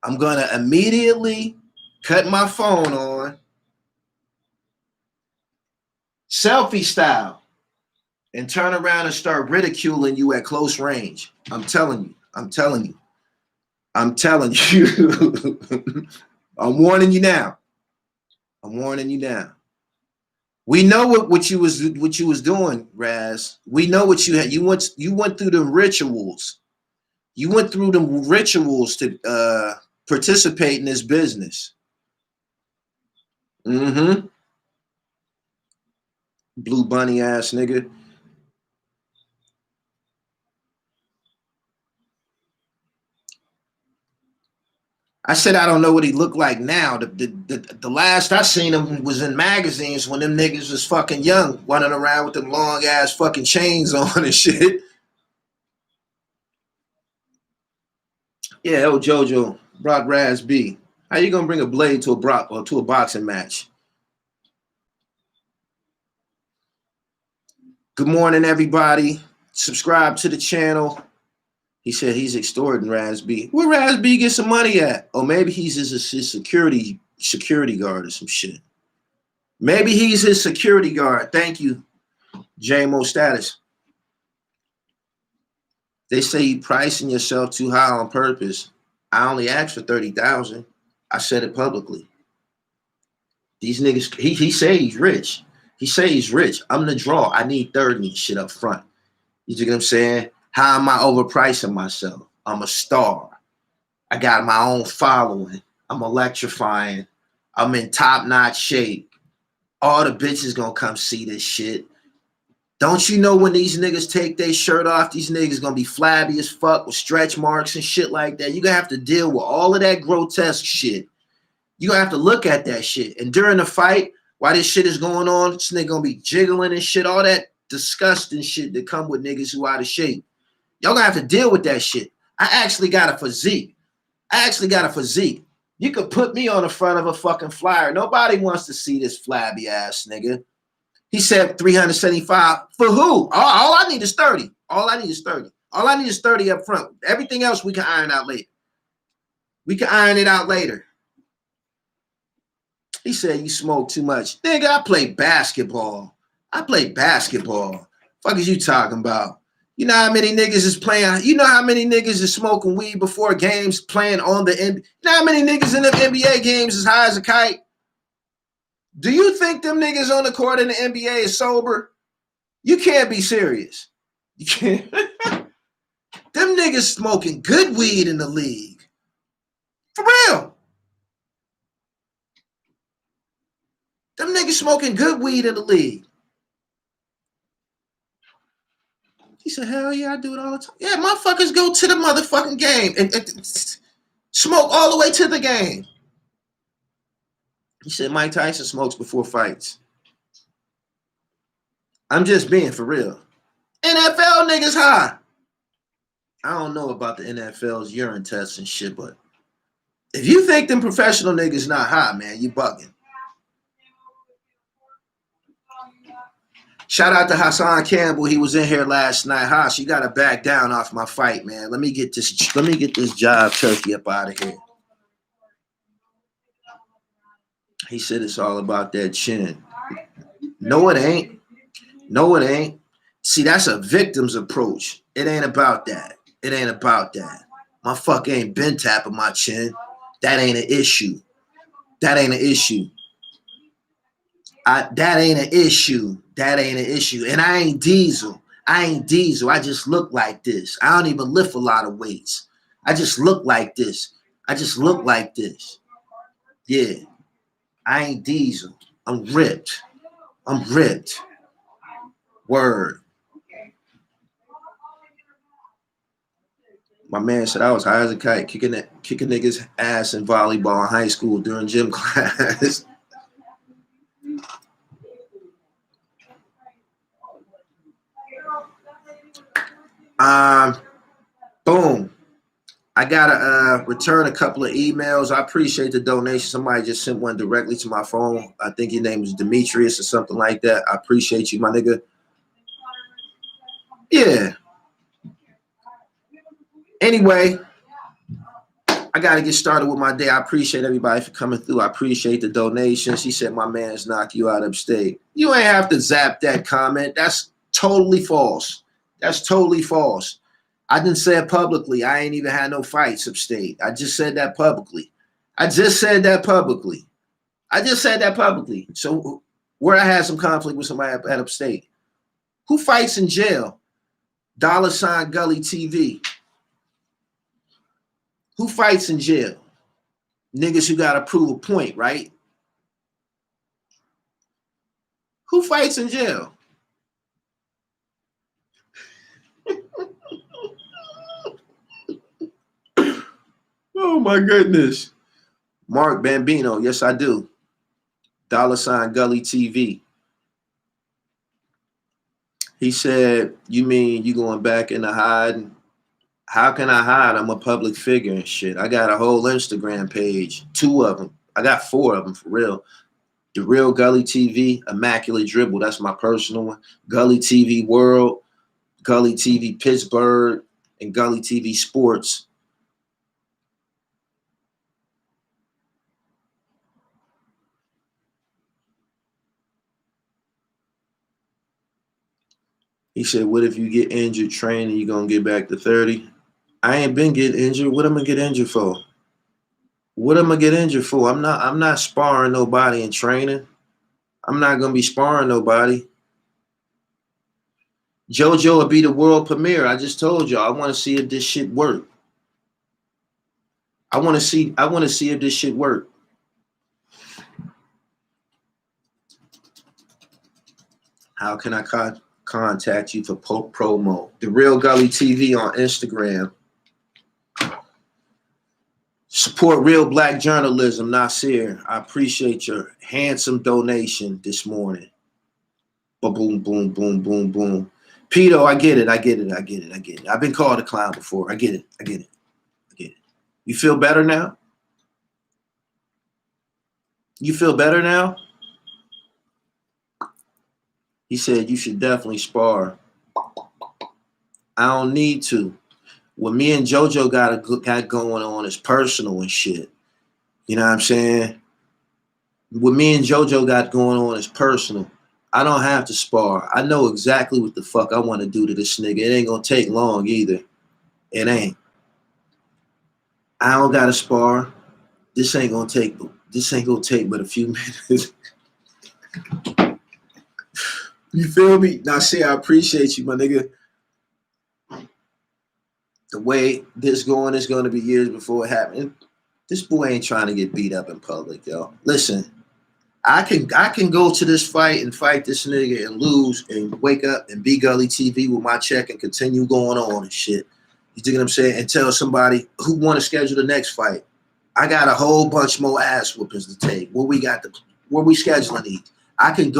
I'm gonna immediately cut my phone on, selfie style, and turn around and start ridiculing you at close range. I'm telling you. I'm telling you. I'm telling you. I'm warning you now. I'm warning you now. We know what you was doing, Raz. We know what you had. You went through the rituals. You went through the rituals to participate in this business. Mm-hmm. Blue bunny ass nigga. I said I don't know what he looked like now. The last I seen him was in magazines when them niggas was fucking young, running around with them long ass fucking chains on and shit. Yeah, oh JoJo, Brock Raz B. How you gonna bring a blade to a Brock or to a boxing match? Good morning, everybody. Subscribe to the channel. He said he's extorting Raz B. Where Raz B get some money at? Oh, maybe he's his security guard or some shit. Maybe he's his security guard. Thank you, JMO Status. They say you pricing yourself too high on purpose. I only asked for 30,000. I said it publicly. These niggas, he say he's rich. He say he's rich. I'm the draw. I need 30 shit up front. You see what I'm saying? How am I overpricing myself? I'm a star. I got my own following. I'm electrifying. I'm in top-notch shape. All the bitches gonna come see this shit. Don't you know when these niggas take their shirt off, these niggas gonna be flabby as fuck with stretch marks and shit like that. You're gonna have to deal with all of that grotesque shit. You're gonna have to look at that shit. And during the fight, while this shit is going on, this nigga gonna be jiggling and shit, all that disgusting shit that come with niggas who out of shape. Y'all gonna have to deal with that shit. I actually got a physique. You could put me on the front of a fucking flyer. Nobody wants to see this flabby ass nigga. He said 375 for who? All I need is 30. All I need is 30 up front. Everything else we can iron out later. We can iron it out later. He said you smoke too much. Nigga, I play basketball. Fuck is you talking about? You know how many niggas is playing? You know how many niggas is smoking weed before games, playing on the NBA? You know how many niggas in the NBA games is high as a kite? Do you think them niggas on the court in the NBA is sober? You can't be serious. You can't. Them niggas smoking good weed in the league. For real. Them niggas smoking good weed in the league. He said, hell yeah, I do it all the time. Yeah, motherfuckers go to the motherfucking game and smoke all the way to the game. He said Mike Tyson smokes before fights. I'm just being for real. NFL niggas high. I don't know about the NFL's urine tests and shit, but if you think them professional niggas not high, man, you bugging. Shout out to Hassan Campbell. He was in here last night. Haas, you gotta back down off my fight, man. Let me get this jive turkey up out of here. He said it's all about that chin. No, it ain't. See, that's a victim's approach. It ain't about that. My fuck ain't been tapping my chin. That ain't an issue. That ain't an issue. And I ain't Diesel. I just look like this. I don't even lift a lot of weights. I just look like this. Yeah. I ain't Diesel. I'm ripped. Word. My man said I was high as a kite, kicking niggas' ass in volleyball in high school during gym class. Boom. I gotta return a couple of emails. I appreciate the donation. Somebody just sent one directly to my phone. I think your name is Demetrius or something like that. I appreciate you, my nigga. Yeah. Anyway, I gotta get started with my day. I appreciate everybody for coming through. I appreciate the donations. He said my man's knock you out upstate. You ain't have to zap that comment. That's totally false. I didn't say it publicly. I ain't even had no fights upstate. I just said that publicly. So Where I had some conflict with somebody at upstate. Who fights in jail? $ Gully TV. Who fights in jail? Niggas who gotta prove a point, right? Who fights in jail? Oh my goodness. Mark Bambino, yes I do. $ Gully TV. He said, you mean you going back into hiding? How can I hide? I'm a public figure and shit. I got a whole Instagram page, 2 of them. I got 4 of them for real. The Real Gully TV, Immaculate Dribble, that's my personal one. Gully TV World, Gully TV Pittsburgh, and Gully TV Sports. He said, what if you get injured training, you gonna get back to 30? I ain't been getting injured. What am I gonna get injured for? What am I gonna get injured for? I'm not sparring nobody in training. I'm not gonna be sparring nobody. JoJo will be the world premiere. I just told y'all I want to see if this shit work. I want to see if this shit work. How can I contact you for promo? The Real Gully TV on Instagram. Support real black journalism, Nasir. I appreciate your handsome donation this morning. Boom, boom, boom, boom, boom. Pito, I get it. I've been called a clown before. I get it. You feel better now? You feel better now? He said you should definitely spar. I don't need to. What me and JoJo got going on is personal and shit. You know what I'm saying? What me and JoJo got going on is personal. I don't have to spar. I know exactly what the fuck I want to do to this nigga. It ain't gonna take long either. It ain't. I don't gotta spar. This ain't gonna take but a few minutes. You feel me? Now see, I appreciate you, my nigga. The way this going is gonna be years before it happened. This boy ain't trying to get beat up in public, yo. Listen, I can go to this fight and fight this nigga and lose and wake up and be Gully TV with my check and continue going on and shit. You dig what I'm saying? And tell somebody who want to schedule the next fight. I got a whole bunch more ass whoopings to take. Where we scheduling these? I can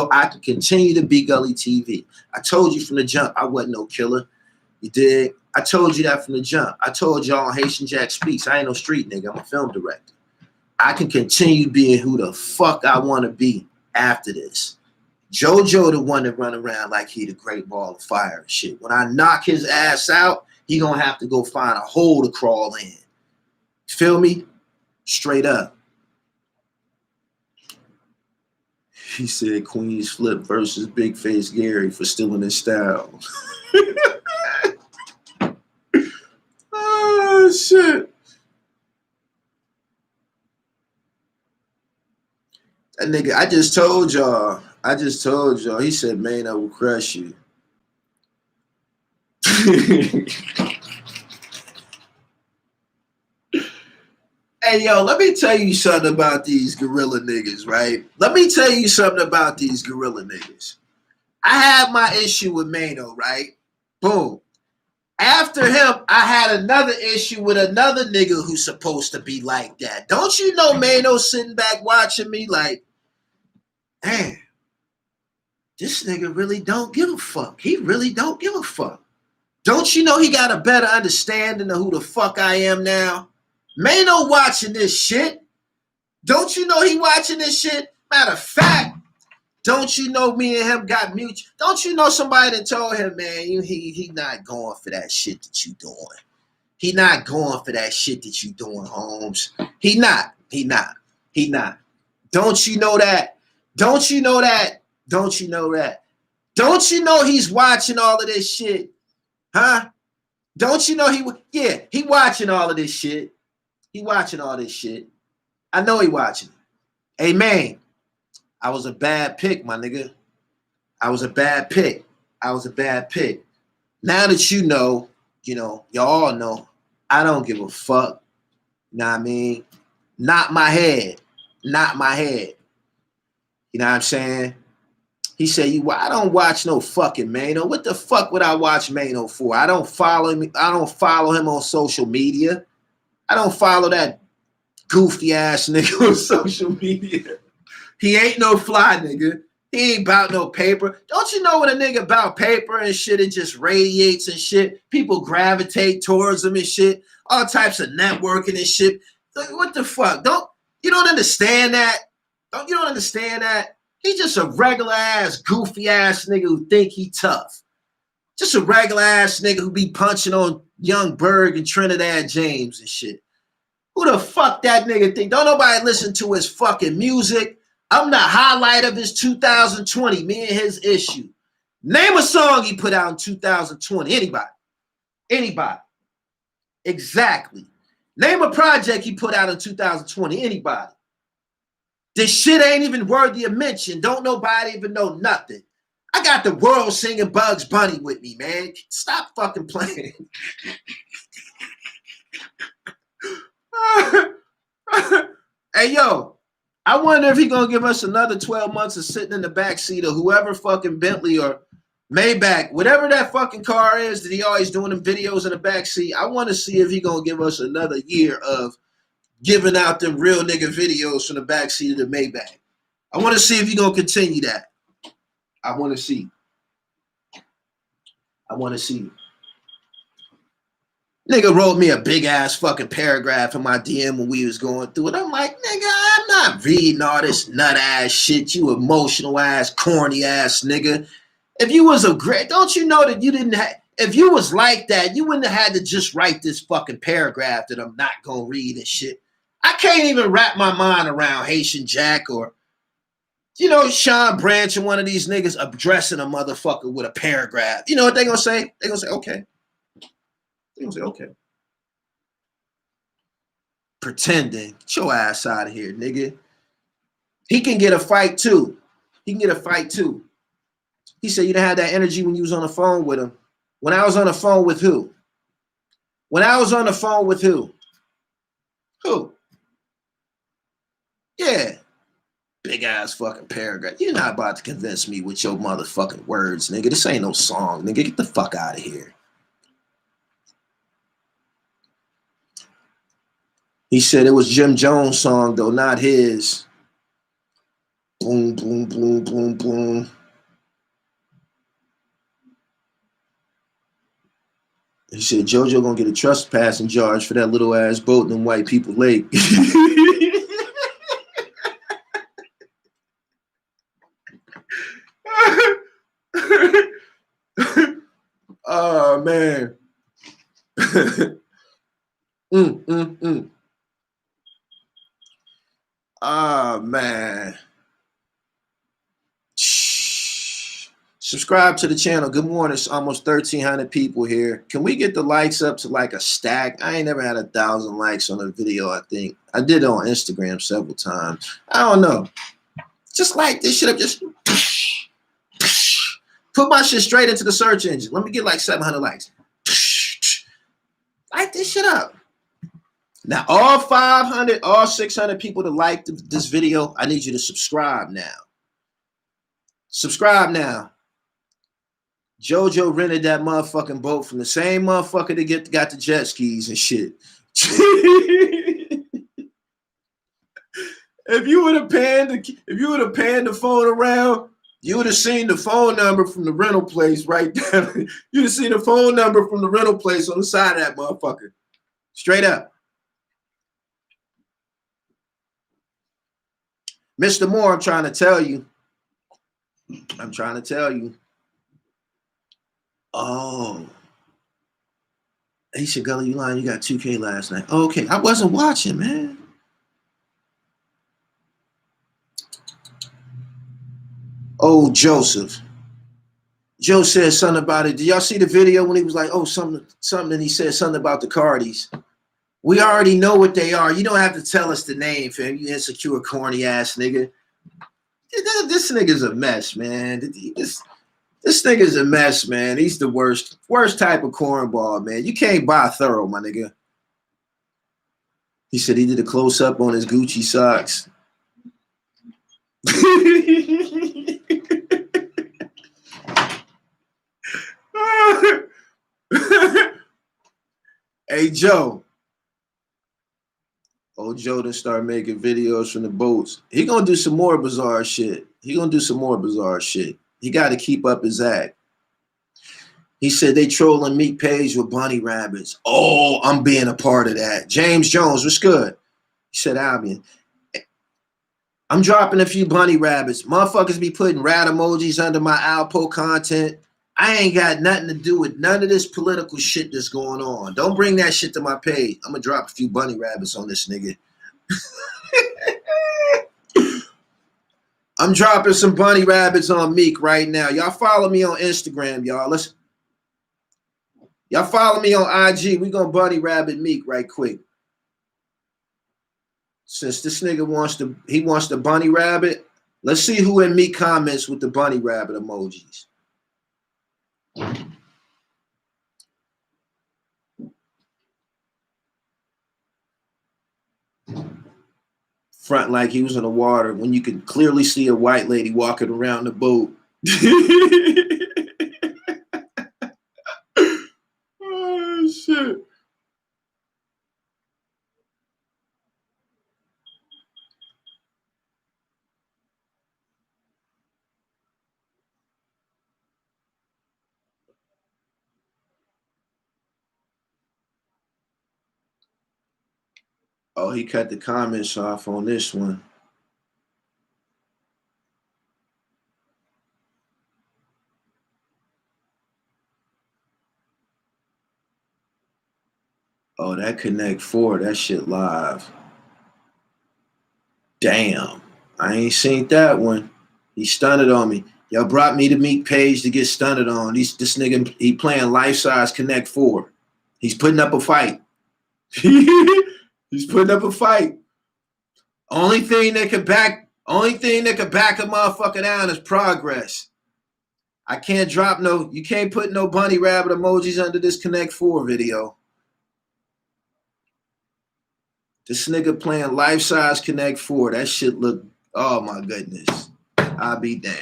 continue to be Gully TV. I told you from the jump I wasn't no killer. You dig? I told you that from the jump. I told y'all on Haitian Jack Speaks, I ain't no street nigga. I'm a film director. I can continue being who the fuck I want to be after this. JoJo the one that run around like he the great ball of fire and shit. When I knock his ass out, he gonna have to go find a hole to crawl in. Feel me? Straight up. He said Queen's Flip versus Big Face Gary for stealing his style. Oh, shit. That nigga, I just told y'all. He said, man, I will crush you. Hey, yo, let me tell you something about these gorilla niggas, right? Let me tell you something about these gorilla niggas. I had my issue with Mano, right? Boom. After him, I had another issue with another nigga who's supposed to be like that. Don't you know Mano sitting back watching me like, damn, this nigga really don't give a fuck. He really don't give a fuck. Don't you know he got a better understanding of who the fuck I am now? Mano watching this shit. Don't you know he watching this shit? Matter of fact, don't you know me and him got mutual? Don't you know somebody that told him, man, he not going for that shit that you doing. He not going for that shit that you doing, Holmes. He not. Don't you know that? Don't you know that? Don't you know that? Don't you know he's watching all of this shit? Huh? Don't you know he watching all of this shit? He watching all this shit. I know he watching it. Amen. I was a bad pick, my nigga. I was a bad pick. I was a bad pick. Now that y'all all know, I don't give a fuck. You know what I mean? Not my head. Not my head. You know what I'm saying? He said, I don't watch no fucking Mano. What the fuck would I watch Mano for? I don't follow him. I don't follow him on social media. I don't follow that goofy ass nigga on social media. He ain't no fly nigga. He ain't about no paper. Don't you know when a nigga about paper and shit, it just radiates and shit? People gravitate towards him and shit. All types of networking and shit. What the fuck? You don't understand that? You don't understand that? He's just a regular ass, goofy ass nigga who think he tough. Just a regular ass nigga who be punching on Young Berg and Trinidad James and shit. Who the fuck that nigga think? Don't nobody listen to his fucking music. I'm the highlight of his 2020, me and his issue. Name a song he put out in 2020. Anybody. Anybody. Exactly. Name a project he put out in 2020. Anybody. This shit ain't even worthy of mention. Don't nobody even know nothing. I got the world singing Bugs Bunny with me, man. Stop fucking playing. Hey, yo, I wonder if he gonna give us another 12 months of sitting in the backseat of whoever fucking Bentley or Maybach, whatever that fucking car is that he always doing them videos in the backseat. I want to see if he gonna give us another year of giving out them real nigga videos from the backseat of the Maybach. I want to see if he gonna continue that. I want to see. I want to see. Nigga wrote me a big ass fucking paragraph in my DM when we was going through it. I'm like, nigga, I'm not reading all this nut ass shit, you emotional ass, corny ass nigga. If you was a great, don't you know that you didn't have, if you was like that, you wouldn't have had to just write this fucking paragraph that I'm not gonna read and shit. I can't even wrap my mind around Haitian Jack or, Sean Branch and one of these niggas addressing a motherfucker with a paragraph. You know what they gonna say? They gonna say, okay. They gonna say, okay. Pretending. Get your ass out of here, nigga. He can get a fight too. He can get a fight too. He said you didn't have that energy when you was on the phone with him. When I was on the phone with who? When I was on the phone with who? Who? Yeah. Big ass fucking paragraph. You're not about to convince me with your motherfucking words, nigga. This ain't no song, nigga. Get the fuck out of here. He said it was Jim Jones' song, though, not his. Boom, boom, boom, boom, boom. He said JoJo gonna get a trespassing charge for that little ass boat in them white people lake. Oh man. Oh man. Subscribe to the channel. Good morning. It's almost 1,300 people here. Can we get the likes up to like a stack? I ain't never had 1,000 likes on a video, I think. I did it on Instagram several times. I don't know. Just like this shit up. Just put my shit straight into the search engine. Let me get like 700 likes. Light this shit up. Now, all 500, all 600 people that liked this video, I need you to subscribe now. Subscribe now. JoJo rented that motherfucking boat from the same motherfucker that got the jet skis and shit. If you would have panned the phone around, you would have seen the phone number from the rental place right there. You'd have seen the phone number from the rental place on the side of that motherfucker. Straight up. Mr. Moore, I'm trying to tell you. Oh. He said, Gully, you lying. You got 2K last night. Oh, okay. I wasn't watching, man. Oh, Joseph. Joe said something about it. Did y'all see the video when he was like, oh, something, and he said something about the Cardis? We already know what they are. You don't have to tell us the name, fam. You insecure, corny ass nigga. This nigga's a mess, man. This nigga's a mess, man. He's the worst type of cornball, man. You can't buy thorough, my nigga. He said he did a close up on his Gucci socks. Hey, Joe. Old Joe done start making videos from the boats. He gonna do some more bizarre shit. He got to keep up his act. He said they trolling Meek page with bunny rabbits. Oh, I'm being a part of that. James Jones, what's good? He said, Albion, I'm dropping a few bunny rabbits. Motherfuckers be putting rat emojis under my Alpo content. I ain't got nothing to do with none of this political shit that's going on. Don't bring that shit to my page. I'm gonna drop a few bunny rabbits on this nigga. I'm dropping some bunny rabbits on Meek right now. Y'all follow me on Instagram, y'all. Y'all follow me on IG. We gonna bunny rabbit Meek right quick. Since this nigga wants the bunny rabbit, let's see who in Meek comments with the bunny rabbit emojis. Front like he was in the water when you could clearly see a white lady walking around the boat. Oh, shit. Oh, he cut the comments off on this one. Oh, that Connect 4, that shit live. Damn. I ain't seen that one. He stunted on me. Y'all brought me to Meek page to get stunted on. This nigga, he playing life-size Connect 4. He's putting up a fight. He's putting up a fight. Only thing that could back a motherfucker down is progress. I can't drop you can't put no bunny rabbit emojis under this Connect 4 video. This nigga playing life-size Connect 4. That shit look, oh my goodness. I'll be damned.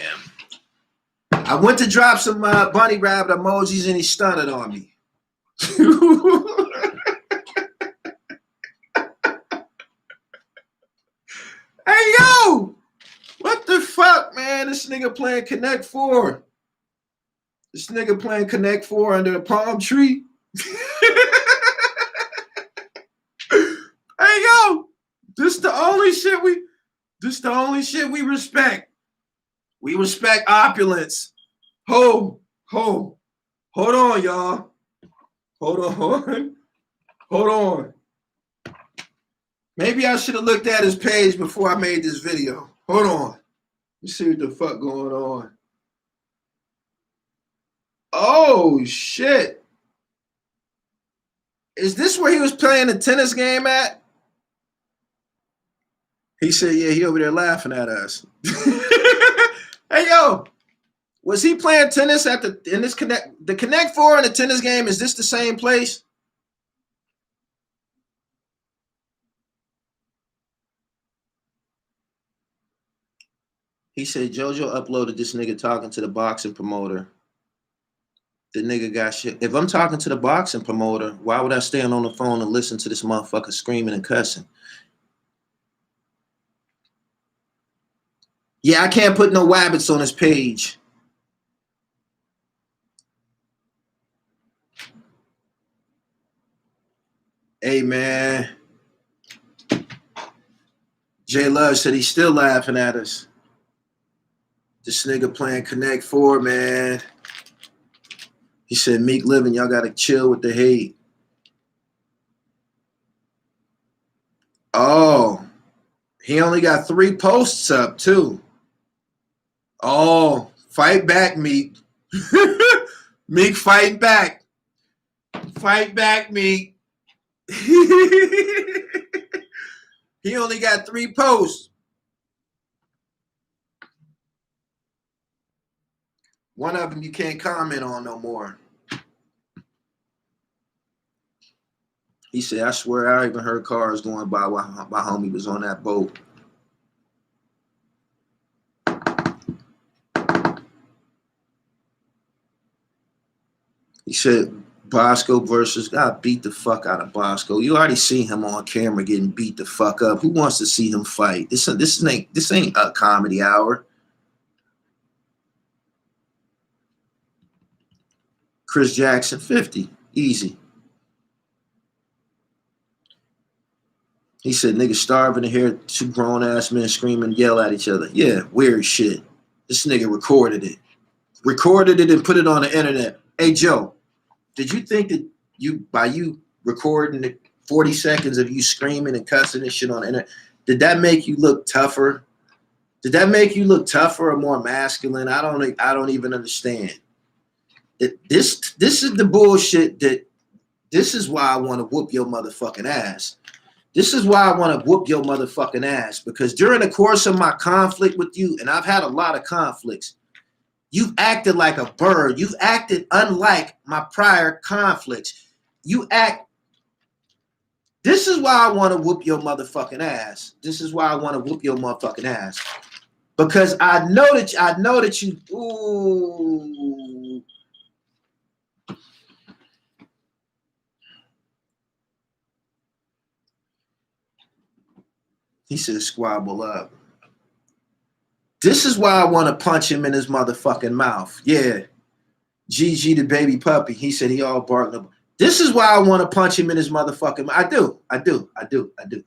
I went to drop some bunny rabbit emojis and he stunted on me. Hey, yo! What the fuck, man? This nigga playing Connect 4. This nigga playing Connect 4 under a palm tree. Hey, yo! This the only shit we respect. We respect opulence. Hold on, y'all. Hold on. Maybe I should have looked at his page before I made this video. Hold on. Let me see what the fuck going on. Oh, shit. Is this where he was playing the tennis game at? He said, yeah, he over there laughing at us. Hey, yo. Was he playing tennis in this the Connect 4 and the tennis game? Is this the same place? He said JoJo uploaded this nigga talking to the boxing promoter. The nigga got shit. If I'm talking to the boxing promoter, why would I stand on the phone and listen to this motherfucker screaming and cussing? Yeah, I can't put no wabbits on his page. Hey, man. J Love said he's still laughing at us. This nigga playing Connect 4, man. He said, Meek living, y'all got to chill with the hate. Oh, he only got 3 posts up, too. Oh, fight back, Meek. Meek fighting back. Fight back, Meek. He only got 3 posts. One of them you can't comment on no more. He said, I swear I even heard cars going by while my homie was on that boat. He said, Bosco versus God beat the fuck out of Bosco. You already seen him on camera getting beat the fuck up. Who wants to see him fight? This ain't a comedy hour. Chris Jackson, 50. Easy. He said, niggas starving to hear two grown ass men scream and yell at each other. Yeah, weird shit. This nigga recorded it. Recorded it and put it on the internet. Hey, Joe, did you think that by you recording the 40 seconds of you screaming and cussing and shit on the internet, did that make you look tougher? Did that make you look tougher or more masculine? I don't even understand. This is the bullshit this is why I want to whoop your motherfucking ass. This is why I want to whoop your motherfucking ass, because during the course of my conflict with you, and I've had a lot of conflicts, you've acted like a bird. You've acted unlike my prior conflicts. This is why I want to whoop your motherfucking ass. This is why I want to whoop your motherfucking ass. Because I know that you, ooh. He said squabble up. This is why I want to punch him in his motherfucking mouth. Yeah. GG the baby puppy. He said he all barked up. This is why I want to punch him in his motherfucking mouth. I do.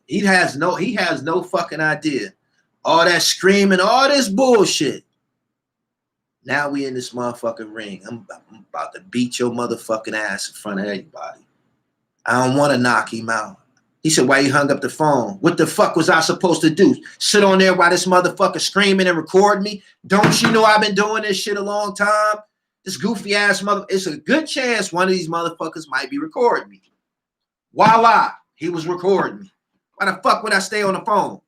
He has no fucking idea. All that screaming, all this bullshit. Now we in this motherfucking ring. I'm about to beat your motherfucking ass in front of everybody. I don't want to knock him out. He said, why you hung up the phone? What the fuck was I supposed to do? Sit on there while this motherfucker screaming and record me? Don't you know I've been doing this shit a long time? This goofy ass mother. It's a good chance one of these motherfuckers might be recording me. Voila, he was recording me. Why the fuck would I stay on the phone?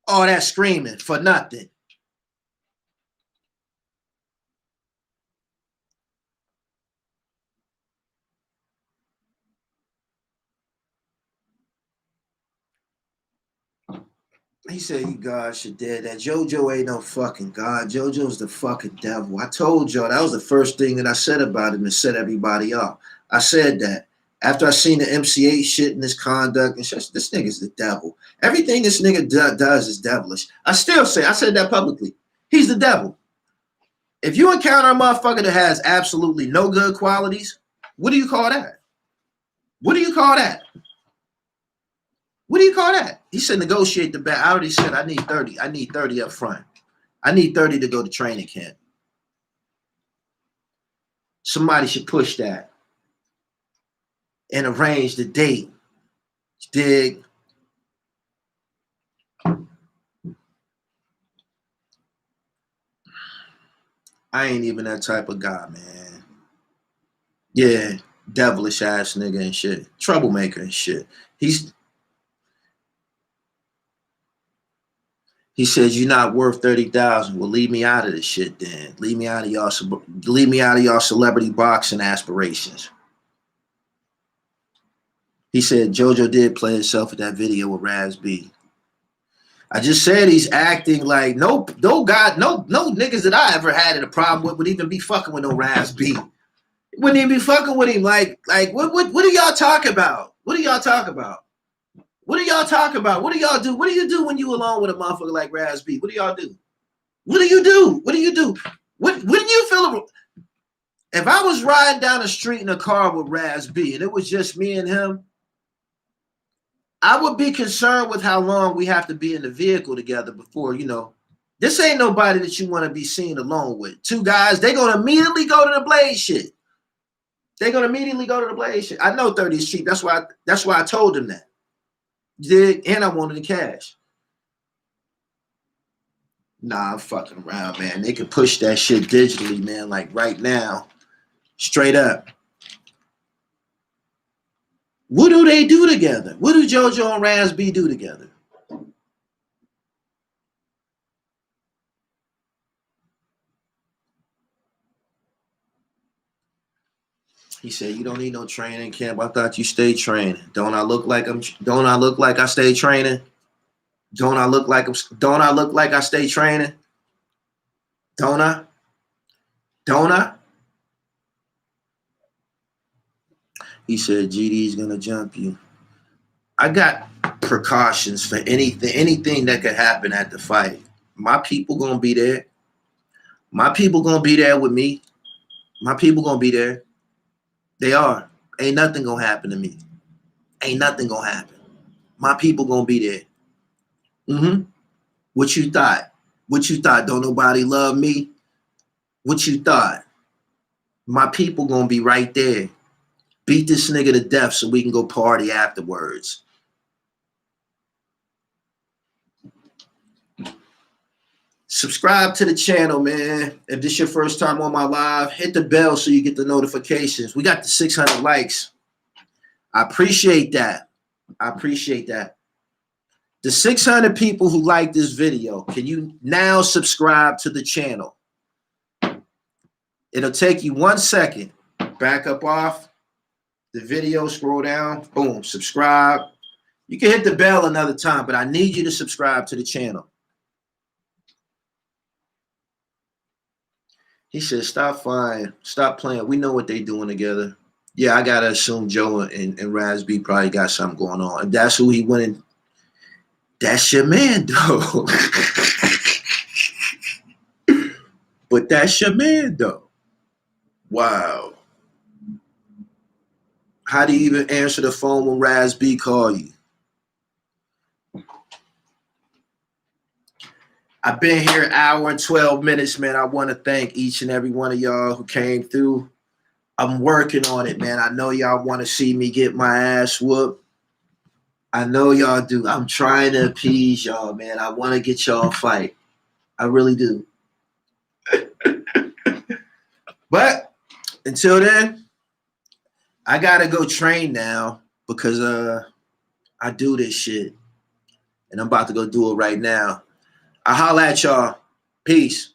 All that screaming for nothing. He said, you guys should dare that. JoJo ain't no fucking God. JoJo's the fucking devil. I told y'all that was the first thing that I said about him and set everybody up. I said that. After I seen the MCA shit and his conduct and shit, this nigga's the devil. Everything this nigga does is devilish. I said that publicly. He's the devil. If you encounter a motherfucker that has absolutely no good qualities, what do you call that? What do you call that? What do you call that? He said negotiate the bet. I already said I need 30. I need 30 up front. I need 30 to go to training camp. Somebody should push that and arrange the date. Dig. I ain't even that type of guy, man. Yeah, devilish ass nigga and shit. Troublemaker and shit. He says you're not worth 30,000. Well, leave me out of this shit then. Leave me out of y'all celebrity boxing aspirations. He said JoJo did play himself in that video with Raz B. I just said he's acting like no niggas that I ever had in a problem with would even be fucking with no Raz B. Wouldn't even be fucking with him. Like what do y'all talk about? What do y'all talk about? What do y'all talk about? What do y'all do? What do you do when you alone with a motherfucker like Raz B? What do y'all do? What do you do? What do you do? What do you feel? If I was riding down the street in a car with Raz B and it was just me and him, I would be concerned with how long we have to be in the vehicle together before, this ain't nobody that you want to be seen alone with. Two guys, they're going to immediately go to the blade shit. They're going to immediately go to the blade shit. I know 30 is cheap. That's why I told him that. And I wanted the cash. Nah, I'm fucking around, man. They can push that shit digitally, man, like right now. Straight up. What do they do together? What do JoJo and Raz B do together? He said, "You don't need no training camp. I thought you stay training. Don't I look like I'm? Don't I look like I stay training? Don't I look like I'm? Don't I look like I stay training? Don't I? Don't I?" He said, "GD's gonna jump you." I got precautions for anything that could happen at the fight. My people gonna be there. My people gonna be there with me. My people gonna be there. They are. Ain't nothing gonna happen to me. Ain't nothing gonna happen. My people gonna be there. Mm-hmm. What you thought? What you thought? Don't nobody love me? What you thought? My people gonna be right there. Beat this nigga to death so we can go party afterwards. Subscribe to the channel, man. If this is your first time on my live, hit the bell so you get the notifications. We got the 600 likes. I appreciate that. I appreciate that. The 600 people who like this video, can you now subscribe to the channel? It'll take you 1 second. Back up off the video, scroll down, boom, subscribe. You can hit the bell another time, but I need you to subscribe to the channel. He said, "Stop flying. Stop playing. We know what they doing together." Yeah, I got to assume Joe and Raz B probably got something going on. If that's who he went in, that's your man, though. But that's your man, though. Wow. How do you even answer the phone when Raz B call you? I've been here an hour and 12 minutes, man. I want to thank each and every one of y'all who came through. I'm working on it, man. I know y'all want to see me get my ass whooped. I know y'all do. I'm trying to appease y'all, man. I want to get y'all a fight. I really do. But until then, I got to go train now because I do this shit. And I'm about to go do it right now. I'll holla at y'all. Peace.